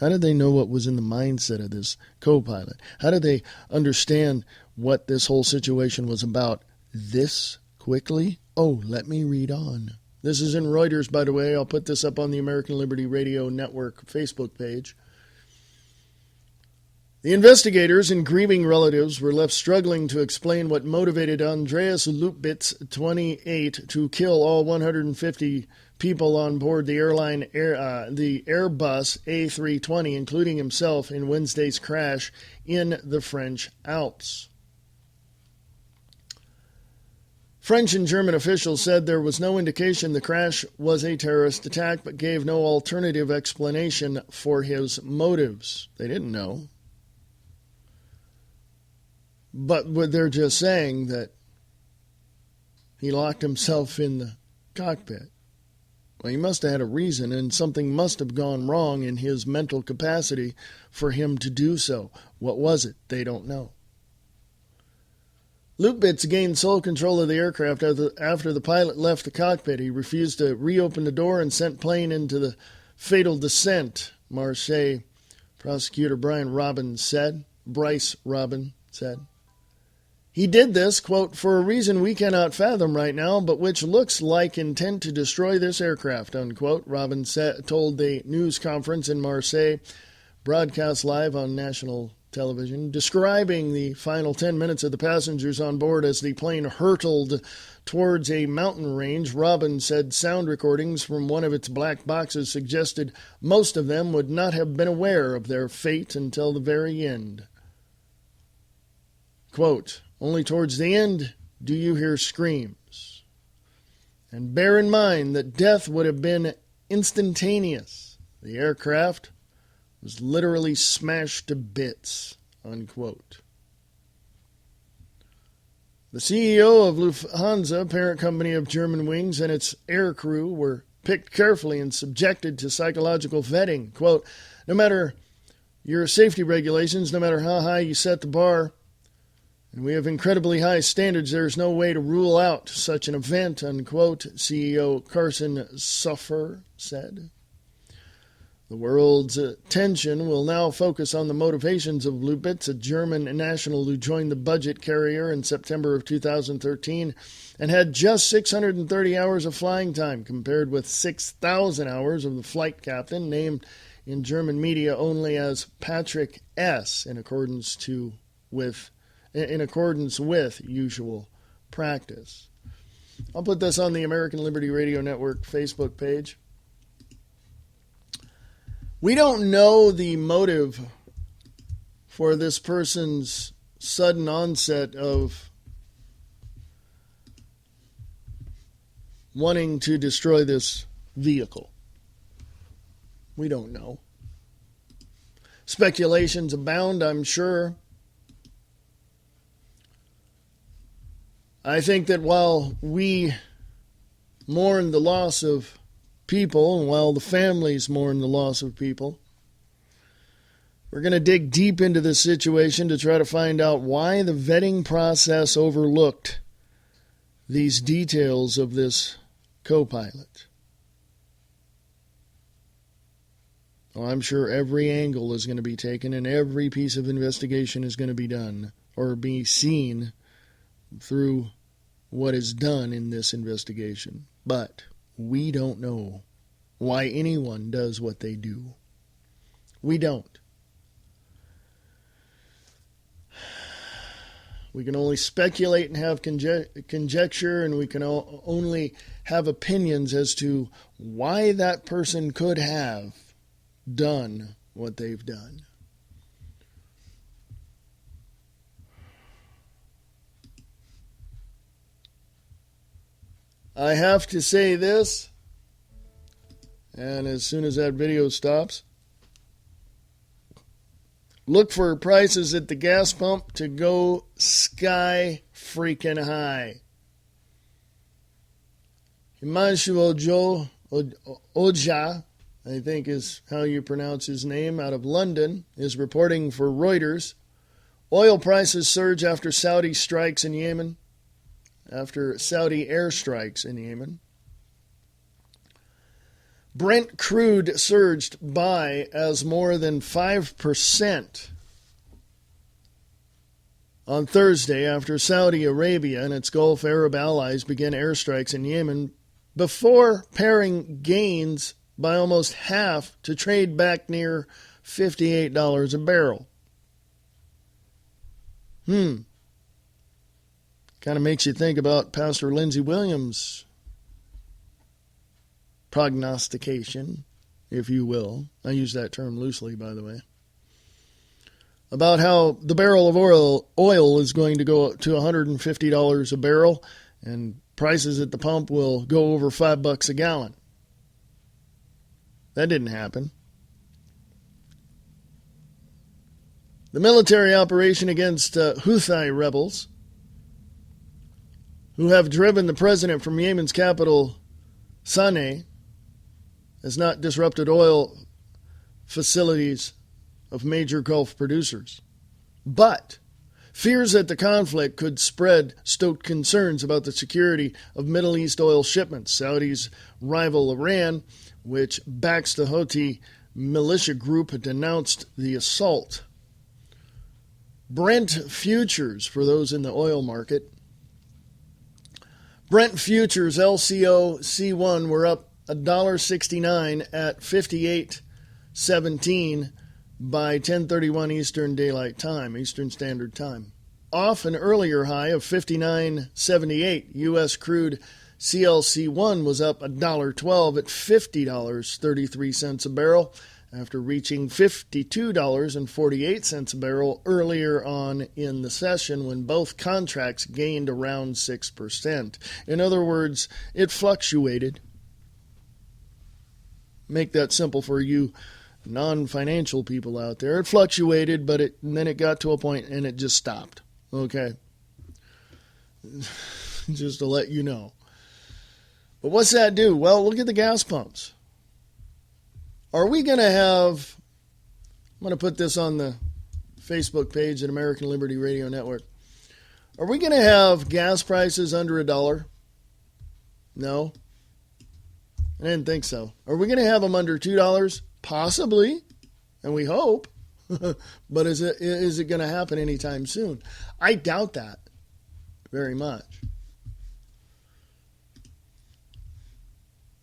How did they know what was in the mindset of this co-pilot? How did they understand what this whole situation was about this quickly? Oh, let me read on. This is in Reuters, by the way. I'll put this up on the American Liberty Radio Network Facebook page. The investigators and grieving relatives were left struggling to explain what motivated Andreas Lupitz, 28, to kill all 150 people on board the the Airbus A320, including himself, in Wednesday's crash in the French Alps. French and German officials said there was no indication the crash was a terrorist attack, but gave no alternative explanation for his motives. They didn't know. But they're just saying that he locked himself in the cockpit. Well, he must have had a reason, and something must have gone wrong in his mental capacity for him to do so. What was it? They don't know. Lupitz gained sole control of the aircraft after the pilot left the cockpit. He refused to reopen the door and sent plane into the fatal descent, Marseille prosecutor Bryce Robin said. He did this, quote, for a reason we cannot fathom right now, but which looks like intent to destroy this aircraft, unquote, Robin told the news conference in Marseille, broadcast live on national television, describing the final 10 minutes of the passengers on board as the plane hurtled towards a mountain range. Robin said sound recordings from one of its black boxes suggested most of them would not have been aware of their fate until the very end. Quote, only towards the end do you hear screams. And bear in mind that death would have been instantaneous. The aircraft was literally smashed to bits, unquote. The CEO of Lufthansa, parent company of Germanwings, and its air crew were picked carefully and subjected to psychological vetting. Quote, no matter your safety regulations, no matter how high you set the bar, and we have incredibly high standards, there is no way to rule out such an event, unquote, CEO Carsten Suffer said. The world's attention will now focus on the motivations of Lupitz, a German national who joined the budget carrier in September of 2013 and had just 630 hours of flying time, compared with 6,000 hours of the flight captain, named in German media only as Patrick S., in accordance with usual practice. I'll put this on the American Liberty Radio Network Facebook page. We don't know the motive for this person's sudden onset of wanting to destroy this vehicle. We don't know. Speculations abound, I'm sure. I think that while we mourn the loss of people, and while the families mourn the loss of people, We're going to dig deep into this situation to try to find out why the vetting process overlooked these details of this co-pilot. Well, I'm sure every angle is going to be taken and every piece of investigation is going to be done or be seen through what is done in this investigation. But we don't know why anyone does what they do. We don't. We can only speculate and have conjecture, and we can only have opinions as to why that person could have done what they've done. I have to say this, and as soon as that video stops, look for prices at the gas pump to go sky freaking high. Himanshu Ojha, I think is how you pronounce his name, out of London, is reporting for Reuters. Oil prices surge after Saudi strikes in Yemen, after Saudi airstrikes in Yemen. Brent crude surged by as more than 5% on Thursday after Saudi Arabia and its Gulf Arab allies began airstrikes in Yemen before paring gains by almost half to trade back near $58 a barrel. Kind of makes you think about Pastor Lindsey Williams' prognostication, if you will. I use that term loosely, by the way. About how the barrel of oil is going to go to $150 a barrel, and prices at the pump will go over $5 a gallon. That didn't happen. The military operation against Houthi rebels, who have driven the president from Yemen's capital, Sana'a, has not disrupted oil facilities of major Gulf producers. But fears that the conflict could spread stoked concerns about the security of Middle East oil shipments. Saudi's rival Iran, which backs the Houthi militia group, had denounced the assault. Brent futures, for those in the oil market, Brent futures LCO C1 were up $1.69 at 58.17 by 10:31 Eastern Standard Time. Off an earlier high of 59.78, U.S. crude CLC1 was up $1.12 at $50.33 a barrel after reaching $52.48 a barrel earlier on in the session when both contracts gained around 6%. In other words, it fluctuated. Make that simple for you non-financial people out there. It fluctuated, but then it got to a point and it just stopped. Okay? Just to let you know. But what's that do? Well, look at the gas pumps. Are we going to have, I'm going to put this on the Facebook page at American Liberty Radio Network. Are we going to have gas prices under $1? No. I didn't think so. Are we going to have them under $2? Possibly, and we hope. But is it going to happen anytime soon? I doubt that very much.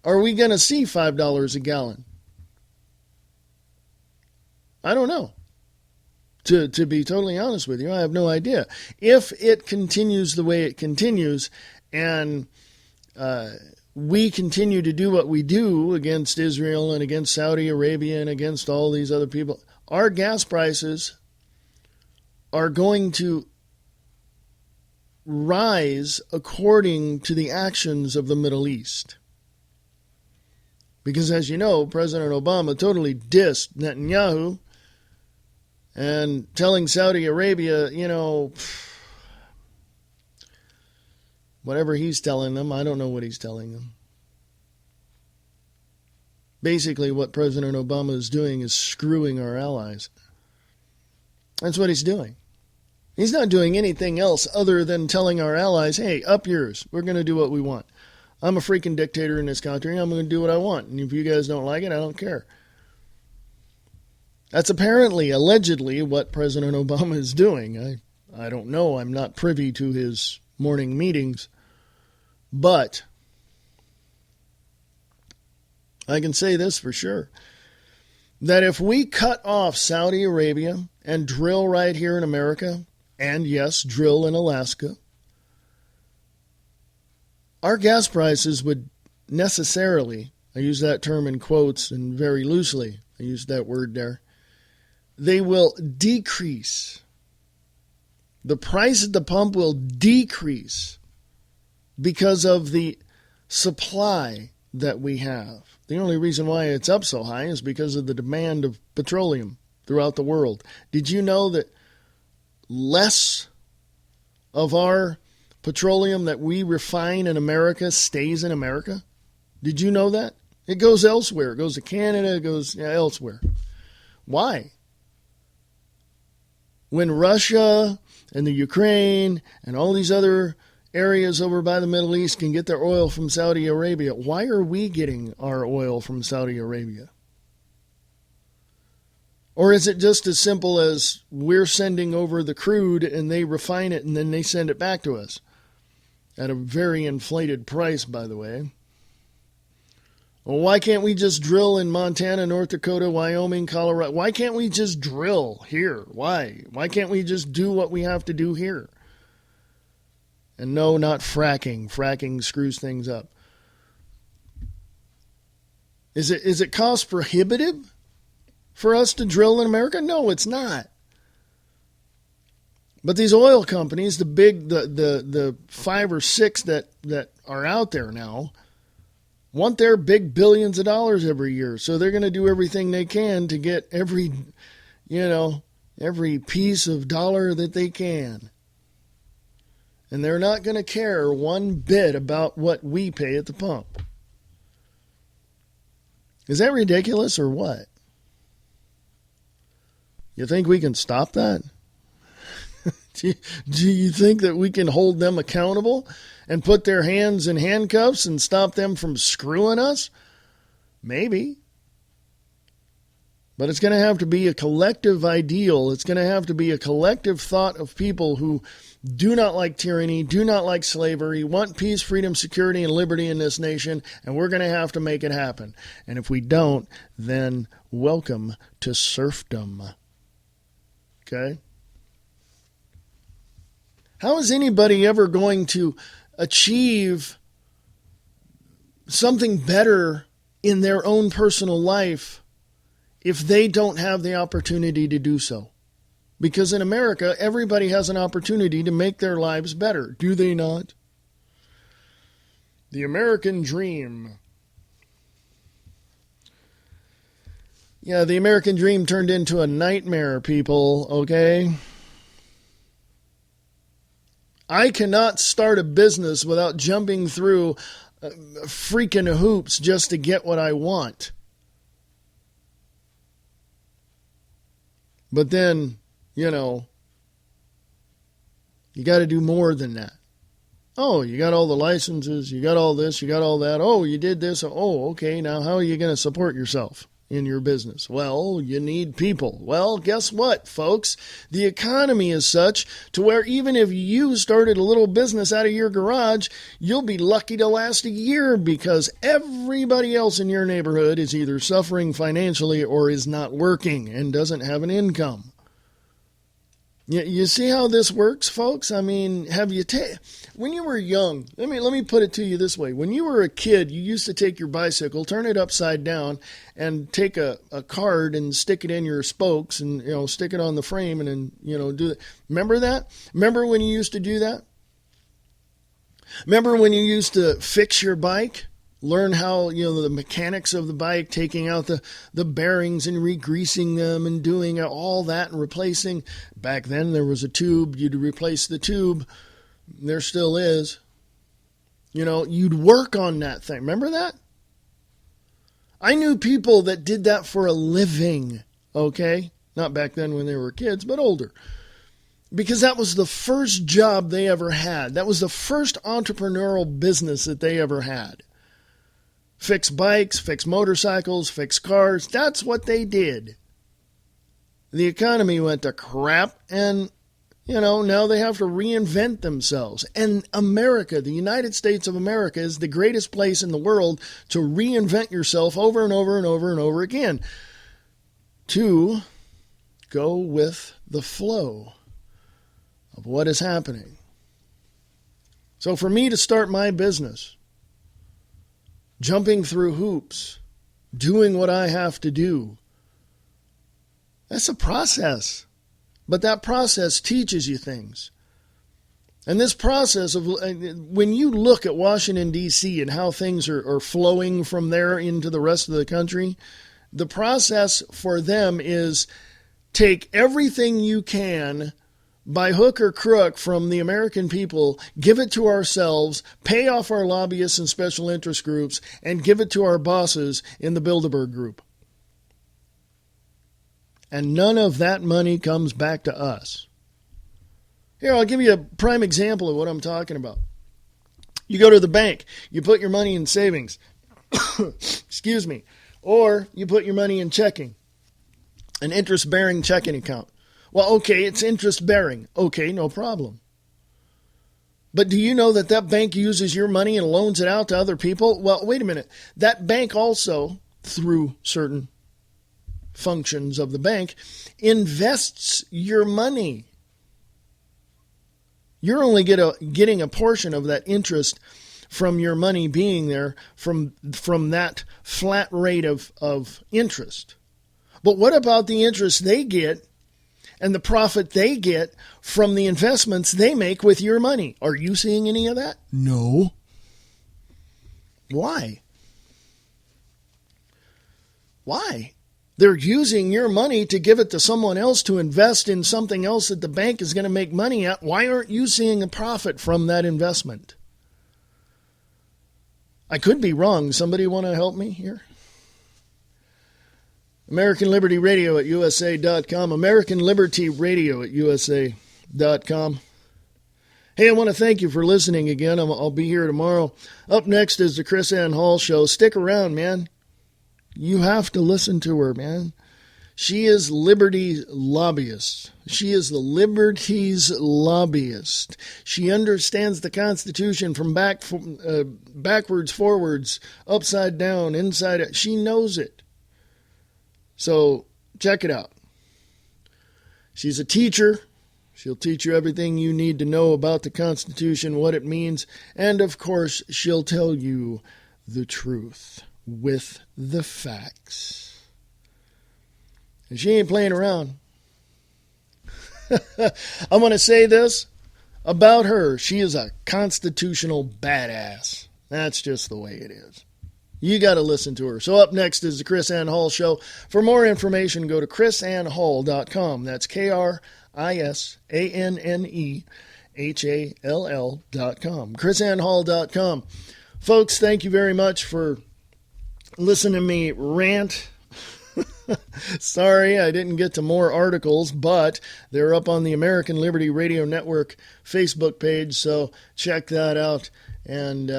Are we going to see $5 a gallon? I don't know. To be totally honest with you, I have no idea. If it continues the way it continues, and we continue to do what we do against Israel and against Saudi Arabia and against all these other people, our gas prices are going to rise according to the actions of the Middle East. Because as you know, President Obama totally dissed Netanyahu and telling Saudi Arabia, whatever he's telling them, I don't know what he's telling them. Basically, what President Obama is doing is screwing our allies. That's what he's doing. He's not doing anything else other than telling our allies, hey, up yours. We're going to do what we want. I'm a freaking dictator in this country. I'm going to do what I want. And if you guys don't like it, I don't care. That's apparently, allegedly, what President Obama is doing. I don't know. I'm not privy to his morning meetings. But I can say this for sure, that if we cut off Saudi Arabia and drill right here in America, and yes, drill in Alaska, our gas prices would necessarily, I use that term in quotes and very loosely, I used that word there, they will decrease. The price at the pump will decrease because of the supply that we have. The only reason why it's up so high is because of the demand of petroleum throughout the world. Did you know that less of our petroleum that we refine in America stays in America? Did you know that? It goes elsewhere. It goes to Canada. It goes elsewhere. Why? When Russia and the Ukraine and all these other areas over by the Middle East can get their oil from Saudi Arabia, why are we getting our oil from Saudi Arabia? Or is it just as simple as we're sending over the crude and they refine it and then they send it back to us? At a very inflated price, by the way. Well, why can't we just drill in Montana, North Dakota, Wyoming, Colorado? Why can't we just drill here? Why? Why can't we just do what we have to do here? And no, not fracking. Fracking screws things up. Is it cost prohibitive for us to drill in America? No, it's not. But these oil companies, the 5 or 6 that are out there now, want their big billions of dollars every year. So they're going to do everything they can to get every piece of dollar that they can. And they're not going to care one bit about what we pay at the pump. Is that ridiculous or what? You think we can stop that? Do you think that we can hold them accountable and put their hands in handcuffs and stop them from screwing us? Maybe. But it's going to have to be a collective ideal. It's going to have to be a collective thought of people who do not like tyranny, do not like slavery, want peace, freedom, security, and liberty in this nation, and we're going to have to make it happen. And if we don't, then welcome to serfdom. Okay? How is anybody ever going to achieve something better in their own personal life if they don't have the opportunity to do so? Because in America, everybody has an opportunity to make their lives better. Do they not? The American dream. Yeah, the American dream turned into a nightmare, people, okay? I cannot start a business without jumping through freaking hoops just to get what I want. But then, you got to do more than that. Oh, you got all the licenses, you got all this, you got all that. Oh, you did this. Oh, okay, now how are you going to support yourself in your business? Well, you need people. Well, guess what, folks? The economy is such to where even if you started a little business out of your garage, you'll be lucky to last a year because everybody else in your neighborhood is either suffering financially or is not working and doesn't have an income. You see how this works, folks? I mean, when you were young, let me put it to you this way. When you were a kid, you used to take your bicycle, turn it upside down, and take a card and stick it in your spokes and, stick it on the frame and then, do that. Remember that? Remember when you used to do that? Remember when you used to fix your bike? Learn how, the mechanics of the bike, taking out the bearings and re-greasing them and doing all that and replacing. Back then there was a tube. You'd replace the tube. There still is. You'd work on that thing. Remember that? I knew people that did that for a living, okay? Not back then when they were kids, but older. Because that was the first job they ever had. That was the first entrepreneurial business that they ever had. Fix bikes, fix motorcycles, fix cars. That's what they did. The economy went to crap, and, now they have to reinvent themselves. And America, the United States of America, is the greatest place in the world to reinvent yourself over and over and over and over again. To go with the flow of what is happening. So for me to start my business, jumping through hoops, doing what I have to do, that's a process. But that process teaches you things. And this process of, when you look at Washington, D.C. and how things are flowing from there into the rest of the country, the process for them is take everything you can by hook or crook from the American people, give it to ourselves, pay off our lobbyists and special interest groups, and give it to our bosses in the Bilderberg Group. And none of that money comes back to us. Here, I'll give you a prime example of what I'm talking about. You go to the bank, you put your money in savings, excuse me, or you put your money in checking, an interest-bearing checking account. Well, okay, it's interest-bearing. Okay, no problem. But do you know that bank uses your money and loans it out to other people? Well, wait a minute. That bank also, through certain functions of the bank, invests your money. You're only getting a portion of that interest from your money being there from that flat rate of interest. But what about the interest they get and the profit they get from the investments they make with your money? Are you seeing any of that? No. Why? Why? They're using your money to give it to someone else to invest in something else that the bank is going to make money at. Why aren't you seeing a profit from that investment? I could be wrong. Somebody want to help me here? American Liberty Radio at USA.com. American Liberty Radio at USA.com. Hey, I want to thank you for listening again. I'll be here tomorrow. Up next is the Krisanne Hall Show. Stick around, man. You have to listen to her, man. She is Liberty's lobbyist. She is the Liberty's lobbyist. She understands the Constitution from backwards, forwards, upside down, inside out. She knows it. So check it out. She's a teacher. She'll teach you everything you need to know about the Constitution, what it means, and of course, she'll tell you the truth with the facts. And she ain't playing around. I want to say this about her. She is a constitutional badass. That's just the way it is. You got to listen to her. So up next is the Krisanne Hall Show. For more information, go to krisannehall.com. That's KrisAnnehall.com. krisannehall.com. Folks, thank you very much for listening to me rant. Sorry, I didn't get to more articles, but they're up on the American Liberty Radio Network Facebook page, so check that out. And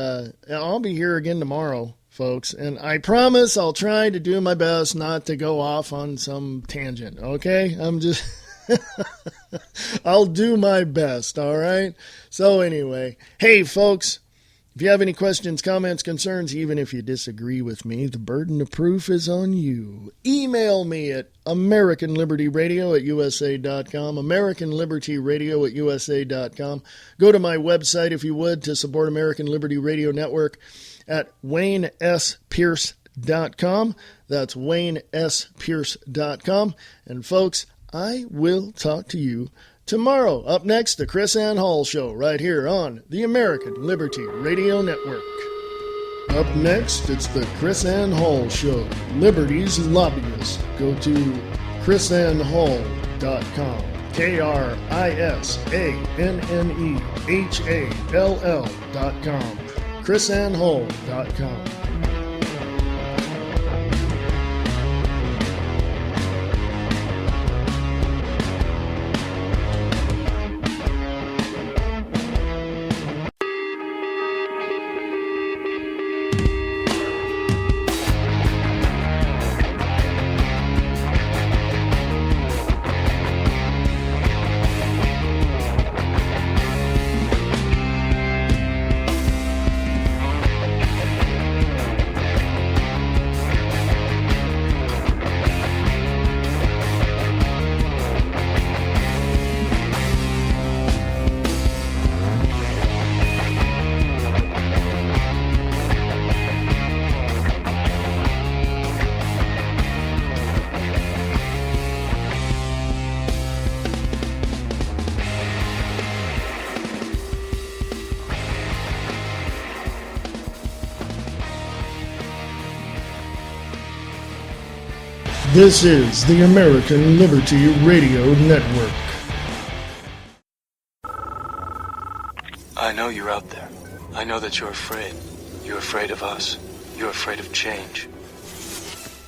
I'll be here again tomorrow, folks. And I promise I'll try to do my best not to go off on some tangent, okay? I'll do my best, all right? So anyway, hey, folks. If you have any questions, comments, concerns, even if you disagree with me, the burden of proof is on you. Email me at AmericanLibertyRadio@USA.com, AmericanLibertyRadio@USA.com. Go to my website, if you would, to support American Liberty Radio Network at WayneSPierce.com. That's WayneSPierce.com. And folks, I will talk to you tomorrow. Up next, the Krisanne Hall Show, right here on the American Liberty Radio Network. Up next, it's the Krisanne Hall Show, Liberty's lobbyist. Go to KrisAnneHall.com. KrisAnnehall.com. KrisAnneHall.com. This is the American Liberty Radio Network. I know you're out there. I know that you're afraid. You're afraid of us. You're afraid of change.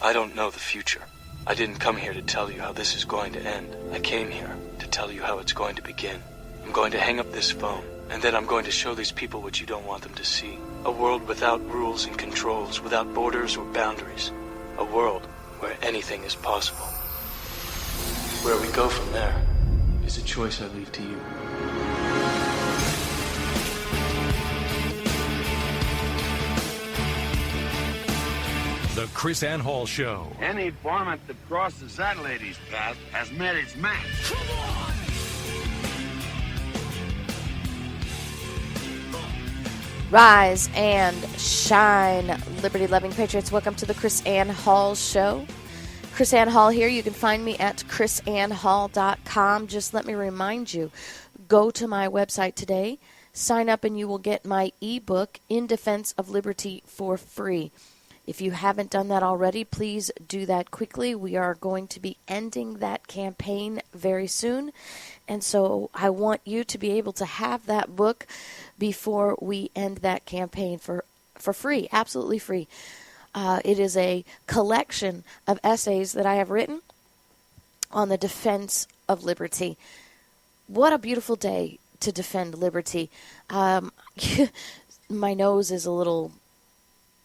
I don't know the future. I didn't come here to tell you how this is going to end. I came here to tell you how it's going to begin. I'm going to hang up this phone, and then I'm going to show these people what you don't want them to see. A world without rules and controls, without borders or boundaries. A world where anything is possible. Where we go from there is a choice I leave to you. The Krisanne Hall Show. Any varmint that crosses that lady's path has met its match. Rise and shine, liberty-loving patriots. Welcome to the Krisanne Hall Show. Krisanne Hall here. You can find me at krisannehall.com. Just let me remind you, go to my website today, sign up, and you will get my ebook, In Defense of Liberty, for free. If you haven't done that already, please do that quickly. We are going to be ending that campaign very soon. And so I want you to be able to have that book before we end that campaign for free, absolutely free. It is a collection of essays that I have written on the defense of liberty. What a beautiful day to defend liberty. My nose is a little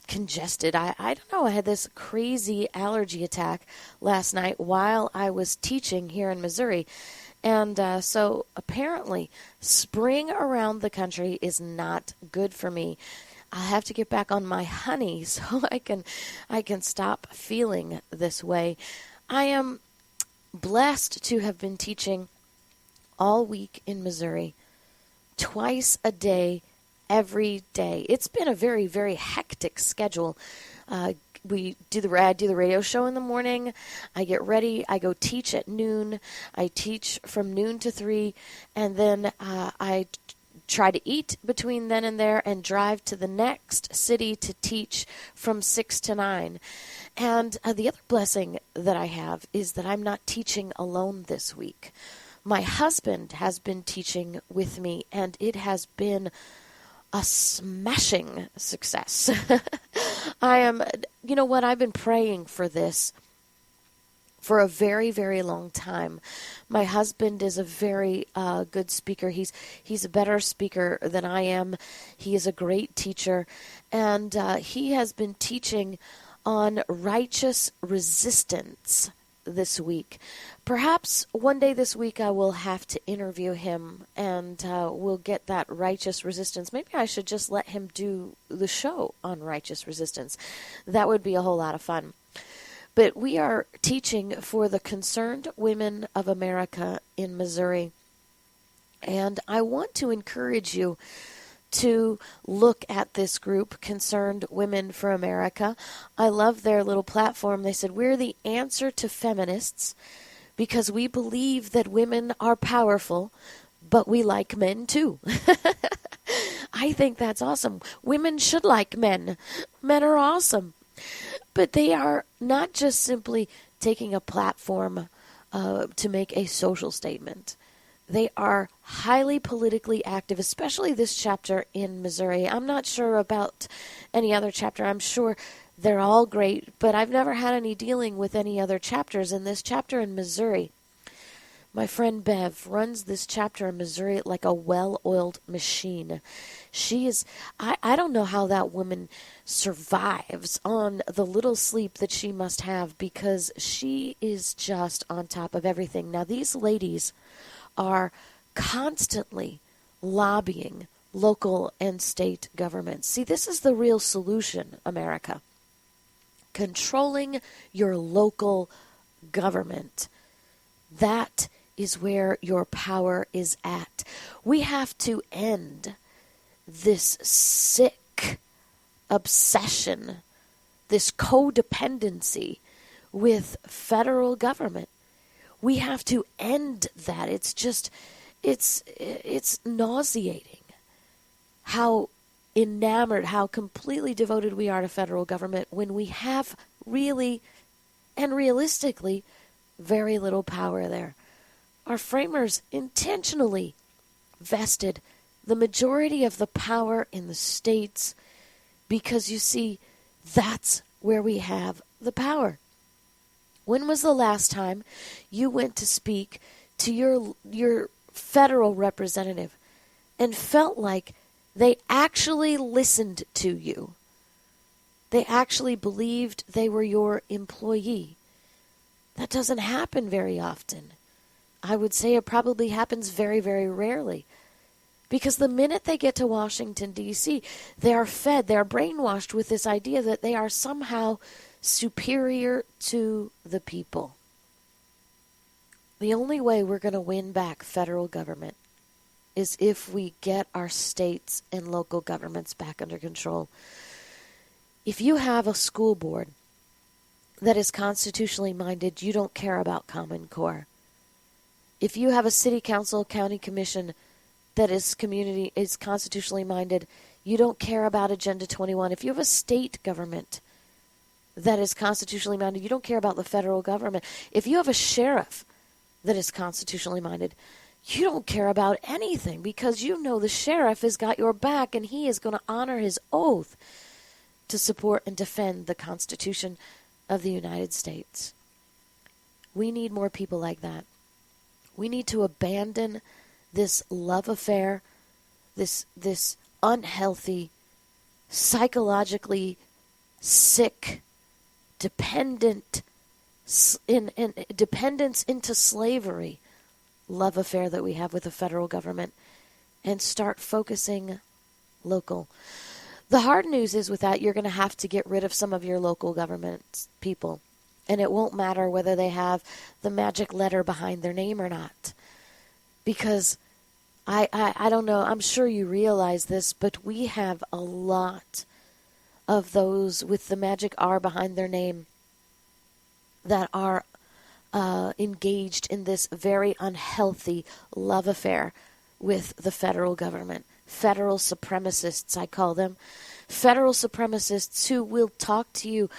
congested. I don't know. I had this crazy allergy attack last night while I was teaching here in Missouri. And so apparently spring around the country is not good for me. I have to get back on my honey so I can stop feeling this way. I am blessed to have been teaching all week in Missouri, twice a day, every day. It's been a very, very hectic schedule. I do the radio show in the morning. I get ready. I go teach at noon. I teach from noon to 3, and then I try to eat between then and there and drive to the next city to teach from 6 to 9. And the other blessing that I have is that I'm not teaching alone this week. My husband has been teaching with me, and it has been a smashing success. You know what, I've been praying for this for a very, very long time. My husband is a very good speaker. He's a better speaker than I am. He is a great teacher, and he has been teaching on righteous resistance this week. Perhaps one day this week I will have to interview him, and we'll get that righteous resistance. Maybe I should just let him do the show on righteous resistance. That would be a whole lot of fun. But we are teaching for the Concerned Women of America in Missouri, and I want to encourage you to look at this group, Concerned Women for America. I love their little platform. They said, we're the answer to feminists because we believe that women are powerful, but we like men too. I think that's awesome. Women should like men. Men are awesome. But they are not just simply taking a platform to make a social statement. They are highly politically active, especially this chapter in Missouri. I'm not sure about any other chapter. I'm sure they're all great, but I've never had any dealing with any other chapters. In this chapter in Missouri, my friend Bev runs this chapter in Missouri like a well-oiled machine. She is, I don't know how that woman survives on the little sleep that she must have, because she is just on top of everything. Now, these ladies are constantly lobbying local and state governments. See, this is the real solution, America. Controlling your local government. That is where your power is at. We have to end this sick obsession, this codependency with federal government. We have to end that. It's nauseating how enamored, how completely devoted we are to federal government when we have really And realistically, very little power there. Our framers intentionally vested the majority of the power in the states because, you see, that's where we have the power. When was the last time you went to speak to your federal representative and felt like they actually listened to you? They actually believed they were your employee. That doesn't happen very often. I would say it probably happens very, very rarely. Because the minute they get to Washington, D.C., they are fed, they are brainwashed with this idea that they are somehow superior to the people. The only way we're going to win back federal government is if we get our states and local governments back under control. If you have a school board that is constitutionally minded, you don't care about Common Core. If you have a city council, county commission that is constitutionally minded, you don't care about Agenda 21. If you have a state government that is constitutionally minded, you don't care about the federal government. If you have a sheriff that is constitutionally minded, you don't care about anything because you know the sheriff has got your back and he is going to honor his oath to support and defend the Constitution of the United States. We need more people like that. We need to abandon this love affair, this unhealthy, psychologically sick, dependence into slavery love affair that we have with the federal government, and start focusing local. The hard news is with that, you're going to have to get rid of some of your local government people. And it won't matter whether they have the magic letter behind their name or not. Because I don't know, I'm sure you realize this, but we have a lot of those with the magic R behind their name that are engaged in this very unhealthy love affair with the federal government. Federal supremacists, I call them. Federal supremacists who will talk to you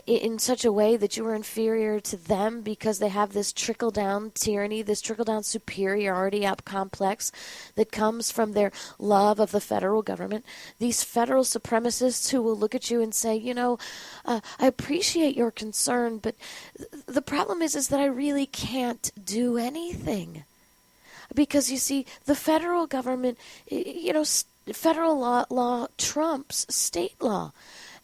in such a way that you are inferior to them because they have this trickle-down tyranny, this trickle-down superiority complex that comes from their love of the federal government. These federal supremacists who will look at you and say, I appreciate your concern, but the problem is that I really can't do anything. Because, you see, the federal government, federal law trumps state law.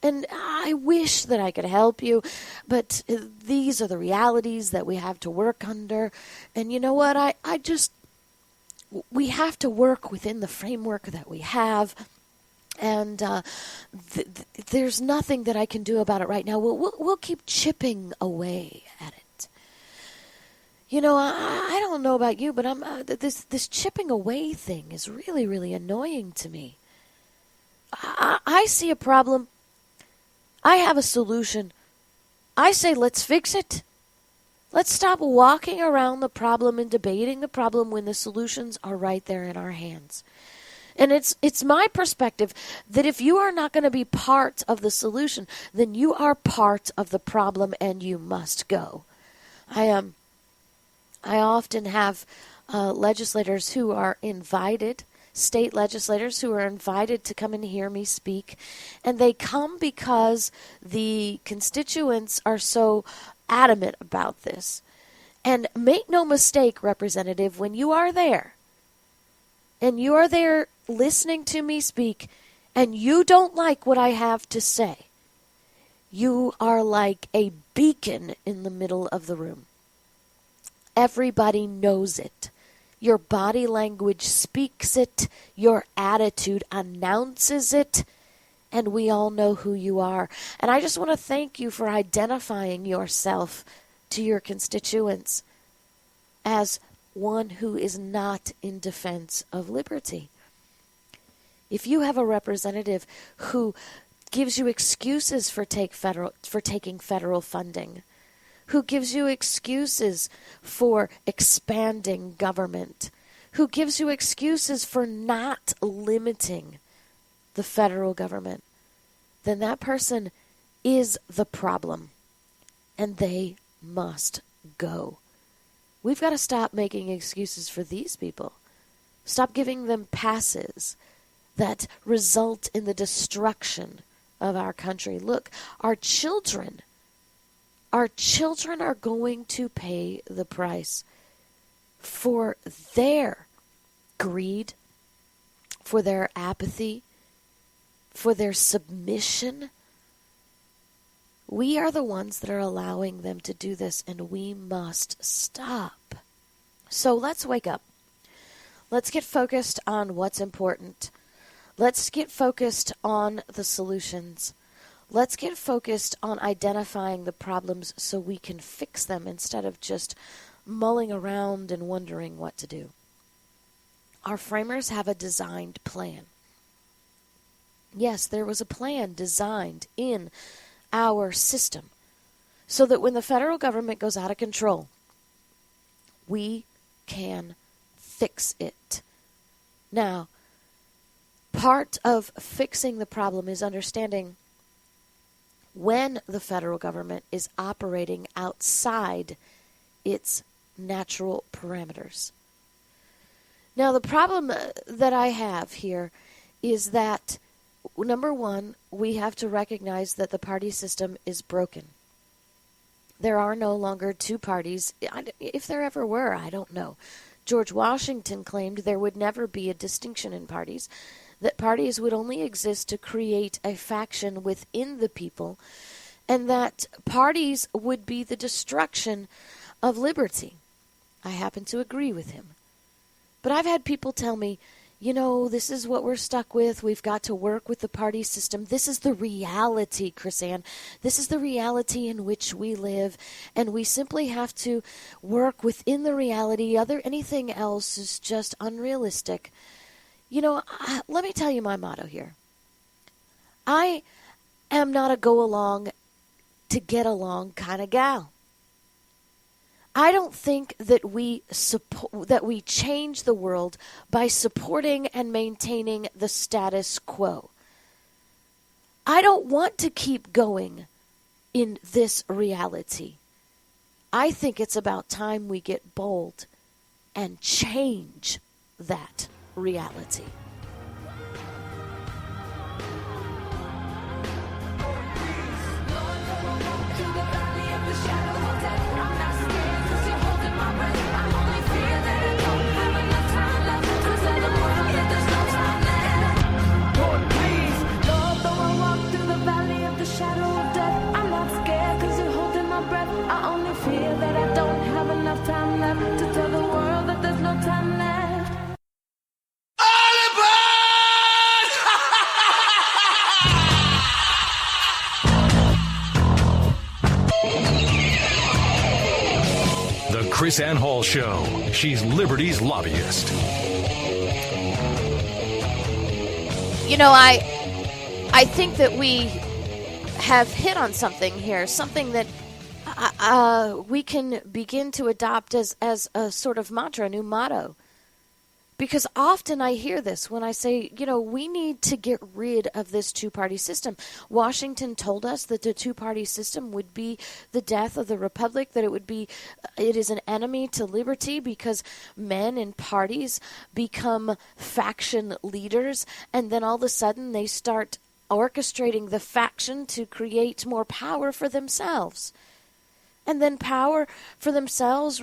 And I wish that I could help you, but these are the realities that we have to work under. And you know what? We have to work within the framework that we have. And there's nothing that I can do about it right now. We'll keep chipping away at it. I don't know about you, but this chipping away thing is really, really annoying to me. I see a problem. I have a solution. I say let's fix it. Let's stop walking around the problem and debating the problem when the solutions are right there in our hands. And it's my perspective that if you are not going to be part of the solution, then you are part of the problem and you must go. I often have legislators who are invited, state legislators who are invited to come and hear me speak, and they come because the constituents are so adamant about this. And make no mistake, Representative, when you are there, and you are there listening to me speak, and you don't like what I have to say, you are like a beacon in the middle of the room. Everybody knows it. Your body language speaks it. Your attitude announces it. And we all know who you are. And I just want to thank you for identifying yourself to your constituents as one who is not in defense of liberty. If you have a representative who gives you excuses for taking federal funding, who gives you excuses for expanding government, who gives you excuses for not limiting the federal government, then that person is the problem. and they must go. We've got to stop making excuses for these people. Stop giving them passes that result in the destruction of our country. Look, our children are going to pay the price for their greed, for their apathy, for their submission. We are the ones that are allowing them to do this, and we must stop. So let's wake up. Let's get focused on what's important. Let's get focused on the solutions. Let's get focused on identifying the problems so we can fix them instead of just mulling around and wondering what to do. Our framers have a designed plan. Yes, there was a plan designed in our system so that when the federal government goes out of control, we can fix it. Now, part of fixing the problem is understanding when the federal government is operating outside its natural parameters. Now, the problem that I have here is that, number one, we have to recognize that the party system is broken. There are no longer two parties. If there ever were, I don't know. George Washington claimed there would never be a distinction in parties, that parties would only exist to create a faction within the people, and that parties would be the destruction of liberty. I happen to agree with him. But I've had people tell me, you know, this is what we're stuck with. We've got to work with the party system. This is the reality, Krisanne. This is the reality in which we live, and we simply have to work within the reality. Anything else is just unrealistic. You know, let me tell you my motto here. I am not a go along to get along kind of gal. I don't think that we change the world by supporting and maintaining the status quo. I don't want to keep going in this reality. I think it's about time we get bold and change that reality. Krisanne Hall Show. She's Liberty's lobbyist. You know, I think that we have hit on something here, something that we can begin to adopt as a sort of mantra, a new motto. Because often I hear this when I say, you know, we need to get rid of this two-party system. Washington told us that the two-party system would be the death of the republic, that it is an enemy to liberty because men in parties become faction leaders, and then all of a sudden they start orchestrating the faction to create more power for themselves. And then power for themselves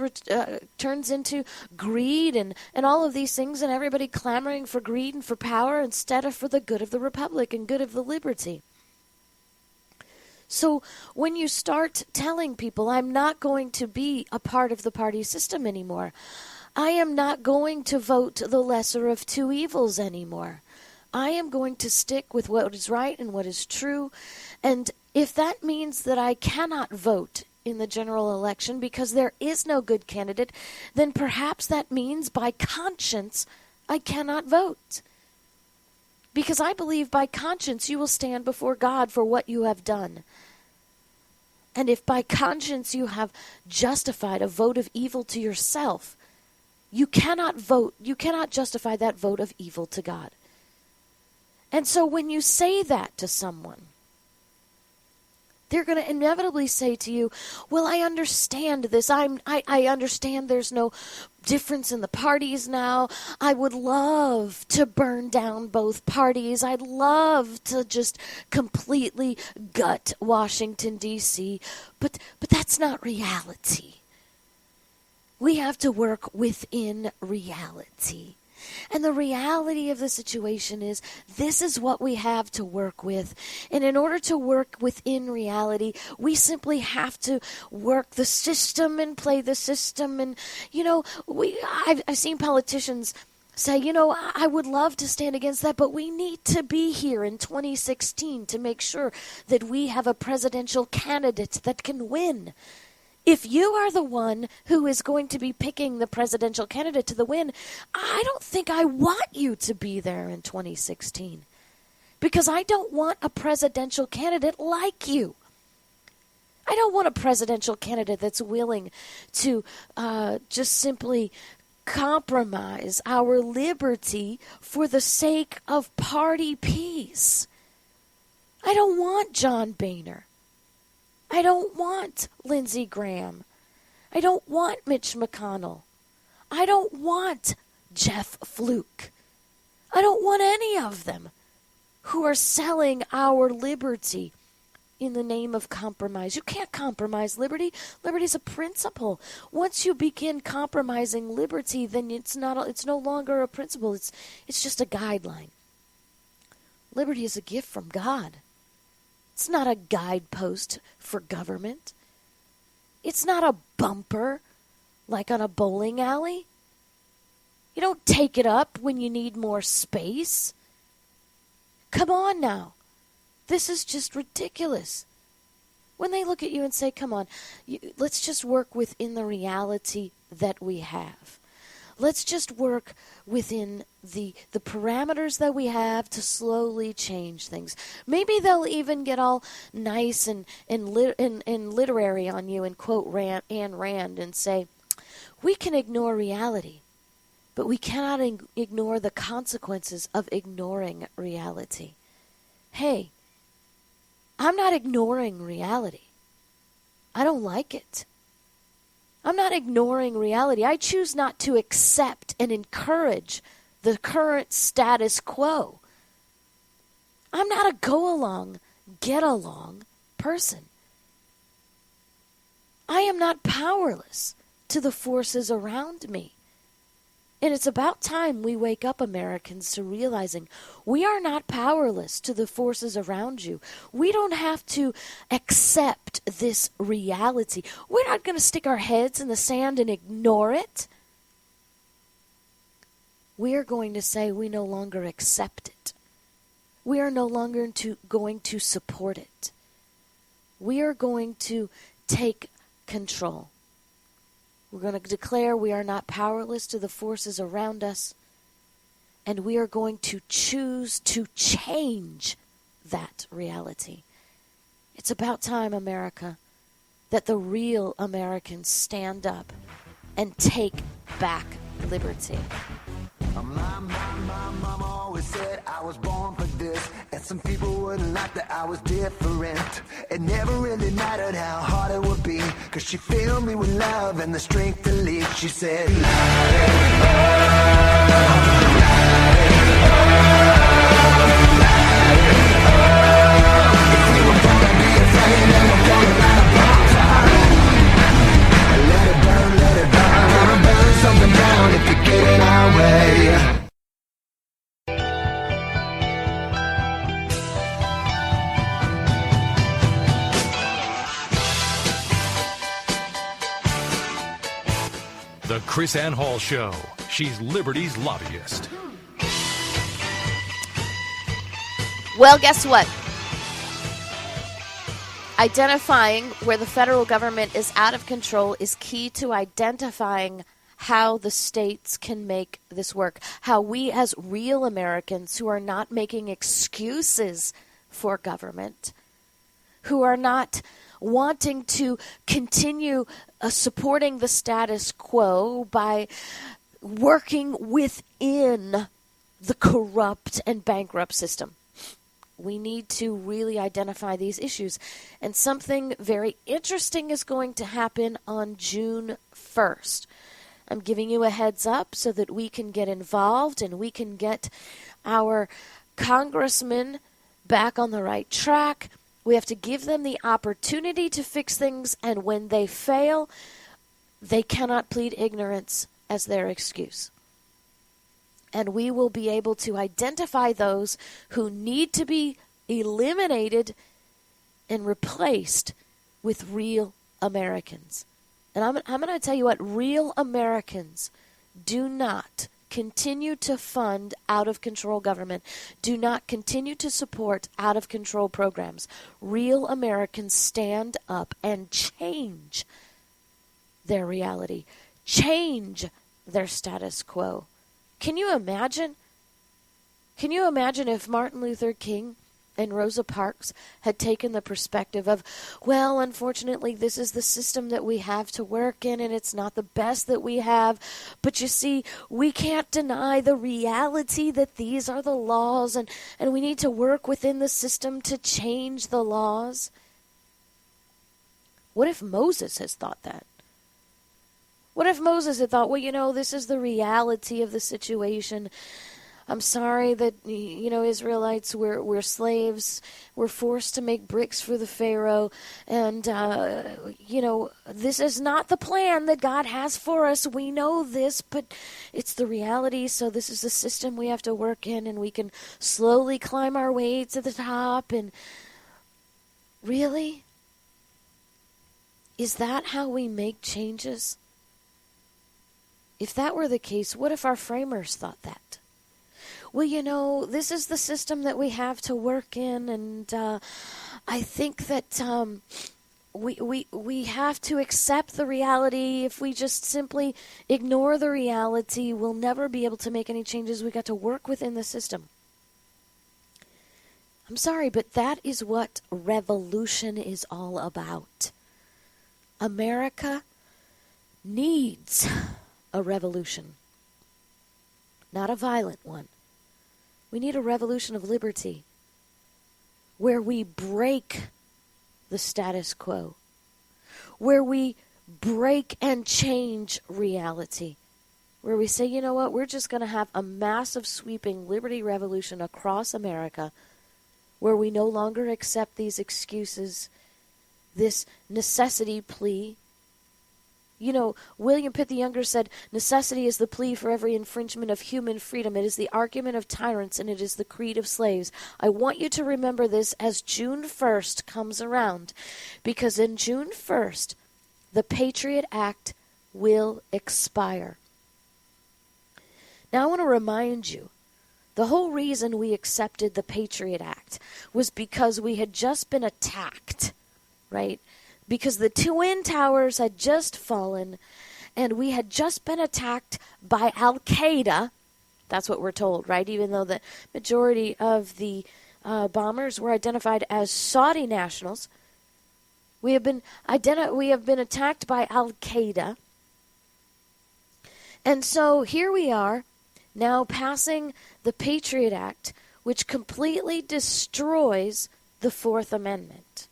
turns into greed and all of these things, and everybody clamoring for greed and for power instead of for the good of the republic and good of the liberty. So when you start telling people, I'm not going to be a part of the party system anymore, I am not going to vote the lesser of two evils anymore, I am going to stick with what is right and what is true, and if that means that I cannot vote in the general election because there is no good candidate, then perhaps that means by conscience I cannot vote. Because I believe by conscience you will stand before God for what you have done. And if by conscience you have justified a vote of evil to yourself, you cannot justify that vote of evil to God. And so when you say that to someone, They're going to inevitably say to you, well, I understand this. I understand there's no difference in the parties now. I would love to burn down both parties. I'd love to just completely gut Washington, D.C. But that's not reality. We have to work within reality. And the reality of the situation is this is what we have to work with. And in order to work within reality, we simply have to work the system and play the system. And, I've seen politicians say, I would love to stand against that, but we need to be here in 2016 to make sure that we have a presidential candidate that can win. If you are the one who is going to be picking the presidential candidate to the win, I don't think I want you to be there in 2016. Because I don't want a presidential candidate like you. I don't want a presidential candidate that's willing to just simply compromise our liberty for the sake of party peace. I don't want John Boehner. I don't want Lindsey Graham. I don't want Mitch McConnell. I don't want Jeff Flake. I don't want any of them who are selling our liberty in the name of compromise. You can't compromise liberty. Liberty is a principle. Once you begin compromising liberty, then it's no longer a principle. It's just a guideline. Liberty is a gift from God. It's not a guidepost for government. It's not a bumper like on a bowling alley. You don't take it up when you need more space. Come on now. This is just ridiculous. When they look at you and say, come on, let's just work within the reality that we have. Let's just work within the parameters that we have to slowly change things. Maybe they'll even get all nice and literary on you and quote Ayn Rand and say, we can ignore reality, but we cannot ignore the consequences of ignoring reality. Hey, I'm not ignoring reality. I don't like it. I'm not ignoring reality. I choose not to accept and encourage the current status quo. I'm not a go-along, get-along person. I am not powerless to the forces around me. And it's about time we wake up, Americans, to realizing we are not powerless to the forces around you. We don't have to accept this reality. We're not going to stick our heads in the sand and ignore it. We are going to say we no longer accept it. We are no longer going to support it. We are going to take control. We're going to declare we are not powerless to the forces around us, and we are going to choose to change that reality. It's about time, America, that the real Americans stand up and take back liberty. My mama always said I was born for this, and some people wouldn't like that I was different. It never really mattered how hard it would be, cause she filled me with love and the strength to lead. She said, if we were gonna be afraid, then we're gonna light a bonfire. Let it burn, gonna burn something down if you get in our way. The Krisanne Hall Show. She's Liberty's lobbyist. Well, guess what? Identifying where the federal government is out of control is key to identifying how the states can make this work. How we as real Americans who are not making excuses for government, who are not wanting to continue supporting the status quo by working within the corrupt and bankrupt system. We need to really identify these issues. And something very interesting is going to happen on June 1st. I'm giving you a heads up so that we can get involved and we can get our congressmen back on the right track. We have to give them the opportunity to fix things, and when they fail, they cannot plead ignorance as their excuse. And we will be able to identify those who need to be eliminated and replaced with real Americans. And I'm going to tell you what, real Americans do not continue to fund out-of-control government. Do not continue to support out-of-control programs. Real Americans stand up and change their reality, change their status quo. Can you imagine? Can you imagine if Martin Luther King and Rosa Parks had taken the perspective of, well, unfortunately, this is the system that we have to work in, and it's not the best that we have. But you see, we can't deny the reality that these are the laws, and we need to work within the system to change the laws. What if Moses has thought that? What if Moses had thought, well, you know, this is the reality of the situation. I'm sorry that, you know, Israelites, we're slaves. We're forced to make bricks for the Pharaoh. And, you know, this is not the plan that God has for us. We know this, but it's the reality. So this is the system we have to work in, and we can slowly climb our way to the top. And really? Is that how we make changes? If that were the case, what if our framers thought that? Well, you know, this is the system that we have to work in, and I think that we have to accept the reality. If we just simply ignore the reality, we'll never be able to make any changes. We got to work within the system. I'm sorry, but that is what revolution is all about. America needs a revolution, not a violent one. We need a revolution of liberty where we break the status quo, where we break and change reality, where we say, you know what, we're just going to have a massive sweeping liberty revolution across America where we no longer accept these excuses, this necessity plea. You know, William Pitt the Younger said, necessity is the plea for every infringement of human freedom. It is the argument of tyrants, and it is the creed of slaves. I want you to remember this as June 1st comes around, because in June 1st, the Patriot Act will expire. Now, I want to remind you, the whole reason we accepted the Patriot Act was because we had just been attacked, right? Because the Twin Towers had just fallen, and we had just been attacked by Al-Qaeda. That's what we're told, right? Even though the majority of the bombers were identified as Saudi nationals, we have been attacked by Al-Qaeda. And so here we are, now passing the Patriot Act, which completely destroys the Fourth Amendment.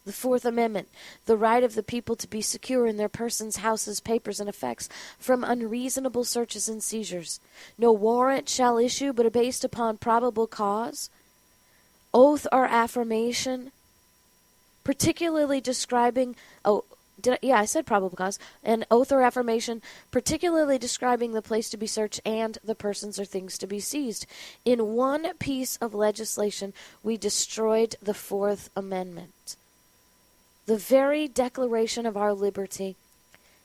The Fourth Amendment, the right of the people to be secure in their persons, houses, papers, and effects from unreasonable searches and seizures. No warrant shall issue but based upon probable cause. Oath or affirmation, particularly describing, I said probable cause. An oath or affirmation, particularly describing the place to be searched and the persons or things to be seized. In one piece of legislation, we destroyed the Fourth Amendment. The very declaration of our liberty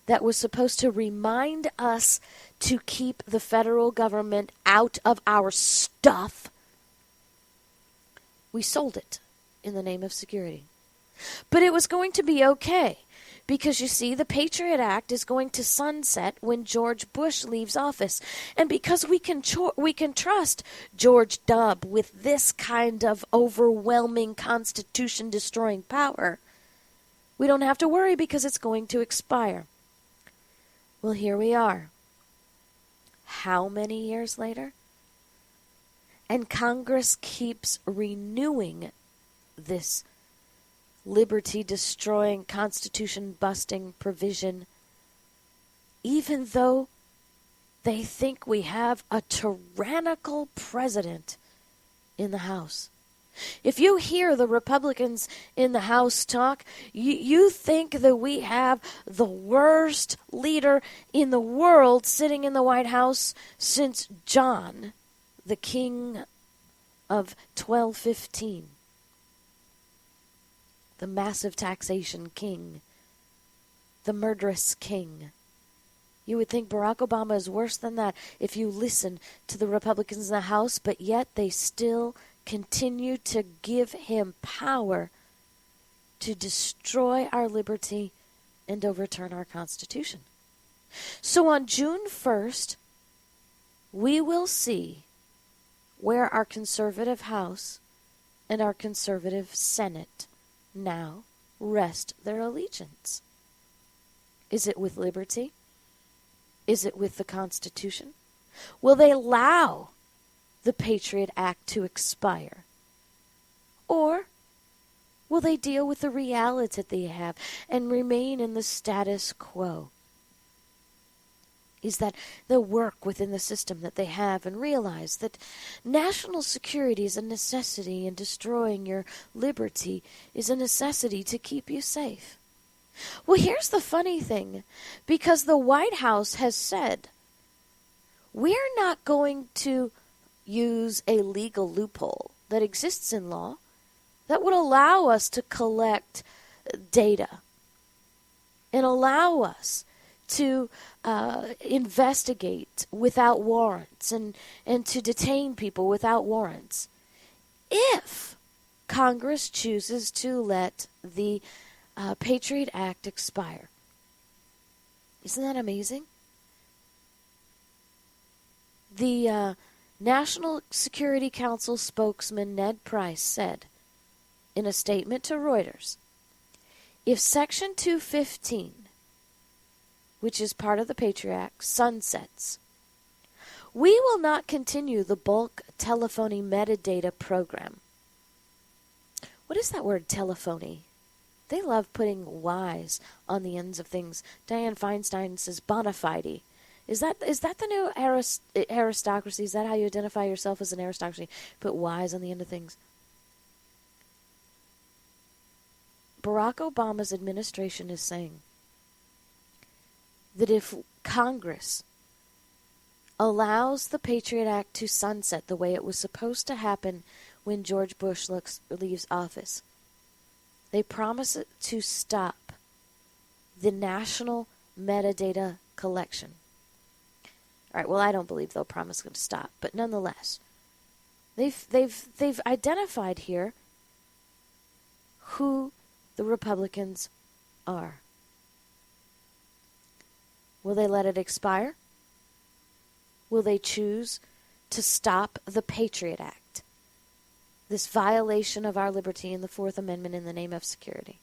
that was supposed to remind us to keep the federal government out of our stuff, we sold it in the name of security. But it was going to be okay, because you see, the Patriot Act is going to sunset when George Bush leaves office. And because we can trust George W. with this kind of overwhelming Constitution-destroying power, we don't have to worry because it's going to expire. Well, here we are. How many years later? And Congress keeps renewing this liberty-destroying, Constitution-busting provision, even though they think we have a tyrannical president in the House. If you hear the Republicans in the House talk, you think that we have the worst leader in the world sitting in the White House since John, the king of 1215. The massive taxation king. The murderous king. You would think Barack Obama is worse than that if you listen to the Republicans in the House, but yet they still continue to give him power to destroy our liberty and overturn our Constitution. So on June 1st, we will see where our conservative House and our conservative Senate now rest their allegiance. Is it with liberty? Is it with the Constitution? Will they allow the Patriot Act to expire? Or will they deal with the reality that they have and remain in the status quo? Is that they'll work within the system that they have and realize that national security is a necessity and destroying your liberty is a necessity to keep you safe. Well, here's the funny thing, because the White House has said, we're not going to use a legal loophole that exists in law that would allow us to collect data and allow us to investigate without warrants and to detain people without warrants if Congress chooses to let the Patriot Act expire. Isn't that amazing? The National Security Council spokesman Ned Price said in a statement to Reuters, if Section 215, which is part of the Patriot Act, sunsets, we will not continue the bulk telephony metadata program. What is that word, telephony? They love putting Y's on the ends of things. Dianne Feinstein says bona fide. Is that the new aristocracy? Is that how you identify yourself as an aristocracy? Put Y's on the end of things. Barack Obama's administration is saying that if Congress allows the Patriot Act to sunset the way it was supposed to happen when George Bush leaves office, they promise it to stop the national metadata collection. All right, well, I don't believe they'll promise it to stop, but nonetheless, they've identified here who the Republicans are. Will they let it expire? Will they choose to stop the Patriot Act, this violation of our liberty in the Fourth Amendment in the name of security?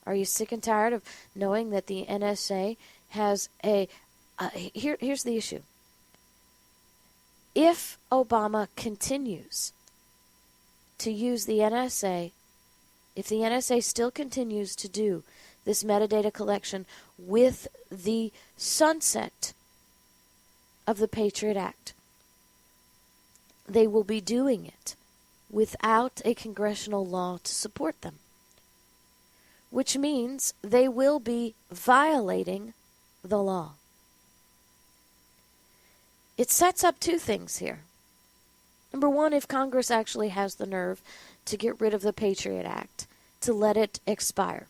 Are you sick and tired of knowing that the NSA has here's the issue. If Obama continues to use the NSA, if the NSA still continues to do this metadata collection with the sunset of the Patriot Act, they will be doing it without a congressional law to support them, which means they will be violating the law. It sets up two things here. Number one, if Congress actually has the nerve to get rid of the Patriot Act, to let it expire,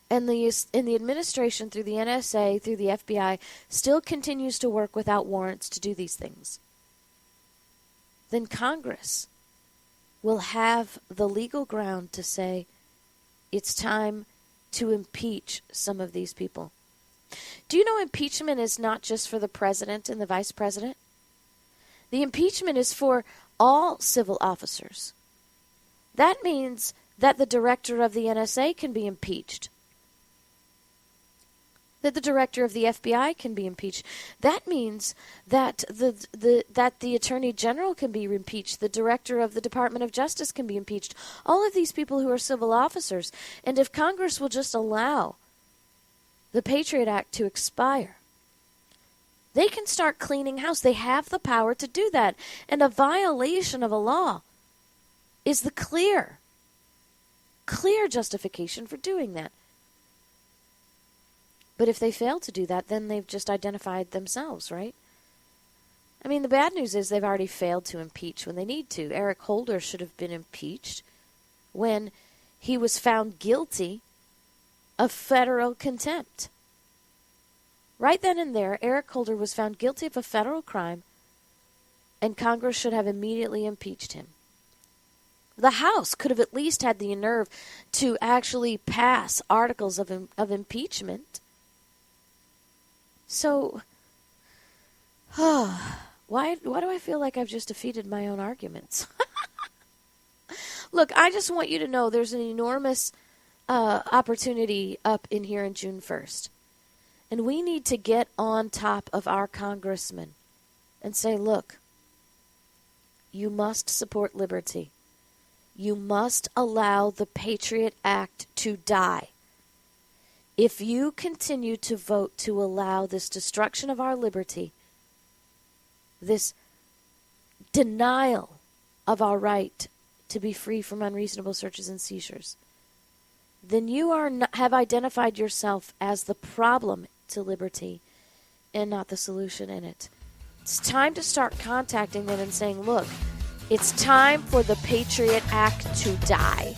and the administration, through the NSA, through the FBI, still continues to work without warrants to do these things, then Congress will have the legal ground to say it's time to impeach some of these people. Do you know impeachment is not just for the president and the vice president? The impeachment is for all civil officers. That means that the director of the NSA can be impeached. that the director of the FBI can be impeached. That means that the Attorney General can be impeached. The director of the Department of Justice can be impeached. All of these people who are civil officers. And if Congress will just allow the Patriot Act to expire, they can start cleaning house. They have the power to do that. And a violation of a law is the clear justification for doing that. But if they fail to do that, then they've just identified themselves, right? I mean, the bad news is they've already failed to impeach when they need to. Eric Holder should have been impeached when he was found guilty of federal contempt. Right then and there, Eric Holder was found guilty of a federal crime, and Congress should have immediately impeached him. The House could have at least had the nerve to actually pass articles of impeachment. So, why do I feel like I've just defeated my own arguments? Look, I just want you to know there's an enormous opportunity up in here in June 1st. And we need to get on top of our congressmen and say, look, you must support liberty. You must allow the Patriot Act to die. If you continue to vote to allow this destruction of our liberty, this denial of our right to be free from unreasonable searches and seizures, then you have identified yourself as the problem to liberty and not the solution in it. It's time to start contacting them and saying, look, it's time for the Patriot Act to die.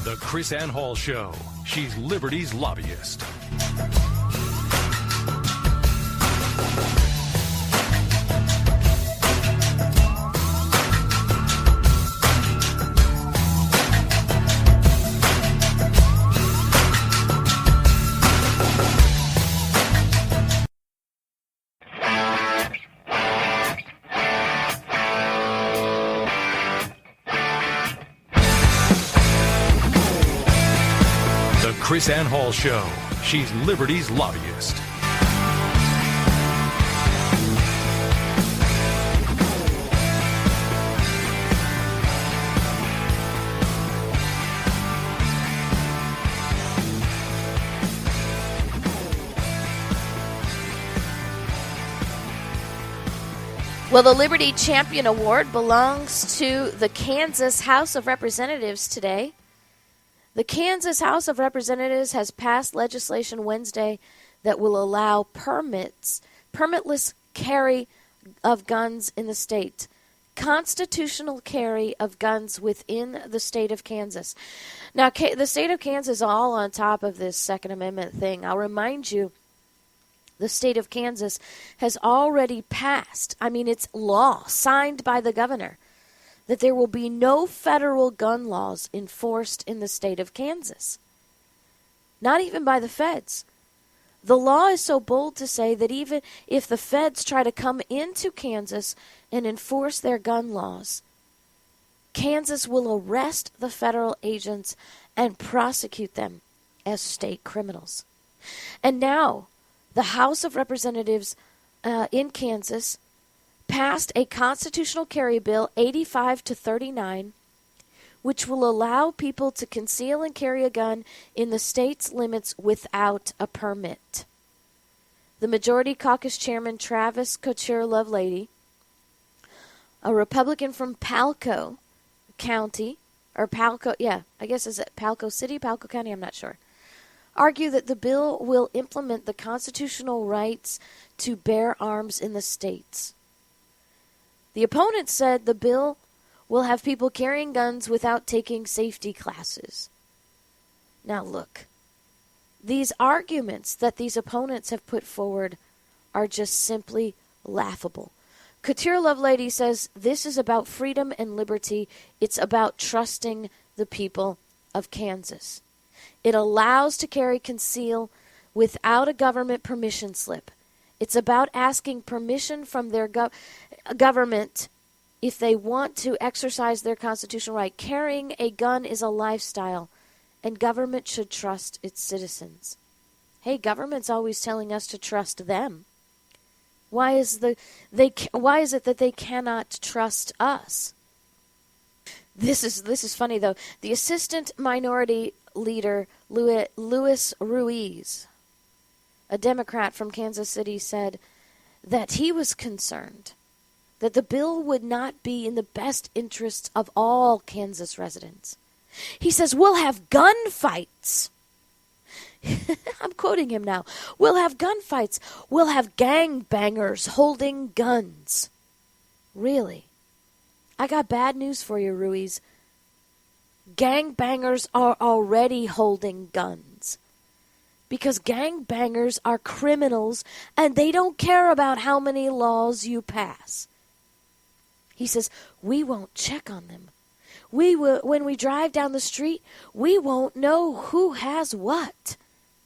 The Krisanne Hall Show. She's Liberty's lobbyist. Krisanne Hall Show. She's Liberty's lobbyist. Well, the Liberty Champion Award belongs to the Kansas House of Representatives today. The Kansas House of Representatives has passed legislation Wednesday that will allow permitless carry of guns in the state, constitutional carry of guns within the state of Kansas. Now, the state of Kansas is all on top of this Second Amendment thing. I'll remind you, the state of Kansas has already passed, it's law, signed by the governor, that there will be no federal gun laws enforced in the state of Kansas. Not even by the feds. The law is so bold to say that even if the feds try to come into Kansas and enforce their gun laws, Kansas will arrest the federal agents and prosecute them as state criminals. And now, the House of Representatives in Kansas passed a constitutional carry bill 85-39, which will allow people to conceal and carry a gun in the state's limits without a permit. The Majority Caucus Chairman Travis Couture-Lovelady, a Republican from Palco County, or Palco, is it Palco City, Palco County, I'm not sure, argue that the bill will implement the constitutional rights to bear arms in the states. The opponents said the bill will have people carrying guns without taking safety classes. Now look, these arguments that these opponents have put forward are just simply laughable. Couture-Lovelady says this is about freedom and liberty. It's about trusting the people of Kansas. It allows to carry conceal without a government permission slip. It's about asking permission from their government if they want to exercise their constitutional right. Carrying a gun is a lifestyle, and government should trust its citizens. Hey, government's always telling us to trust them. Why is it that they cannot trust us? This is funny though. The assistant minority leader, Luis Ruiz, a Democrat from Kansas City, said that he was concerned that the bill would not be in the best interests of all Kansas residents. He says, we'll have gunfights. I'm quoting him now. We'll have gunfights. We'll have gangbangers holding guns. Really? I got bad news for you, Ruiz. Gangbangers are already holding guns. Because gangbangers are criminals and they don't care about how many laws you pass. He says, we won't check on them. When we drive down the street, we won't know who has what.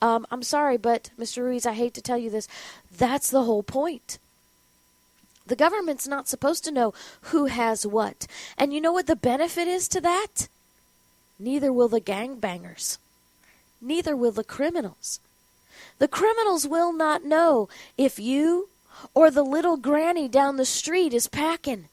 I'm sorry, but Mr. Ruiz, I hate to tell you this. That's the whole point. The government's not supposed to know who has what. And you know what the benefit is to that? Neither will the gangbangers. Neither will the criminals. The criminals will not know if you or the little granny down the street is packing.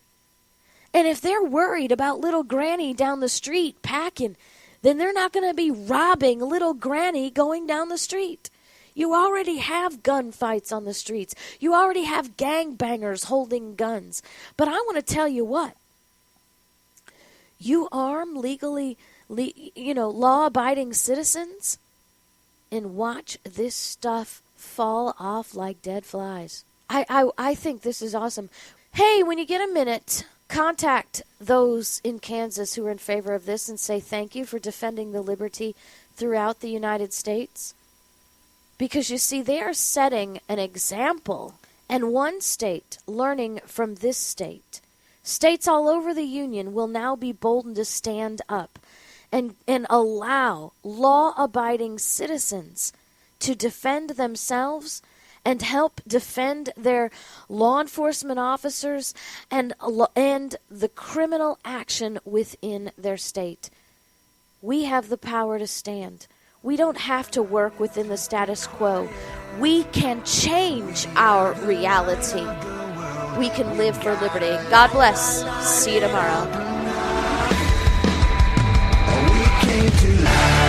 And if they're worried about little granny down the street packing, then they're not going to be robbing little granny going down the street. You already have gunfights on the streets. You already have gangbangers holding guns. But I want to tell you what. You arm law-abiding citizens and watch this stuff fall off like dead flies. I think this is awesome. Hey, when you get a minute, contact those in Kansas who are in favor of this and say thank you for defending the liberty throughout the United States. Because you see, they are setting an example, and one state learning from this state. States all over the Union will now be boldened to stand up and allow law-abiding citizens to defend themselves and help defend their law enforcement officers and the criminal action within their state. We have the power to stand. We don't have to work within the status quo. We can change our reality. We can live for liberty. God bless. See you tomorrow. We came to life.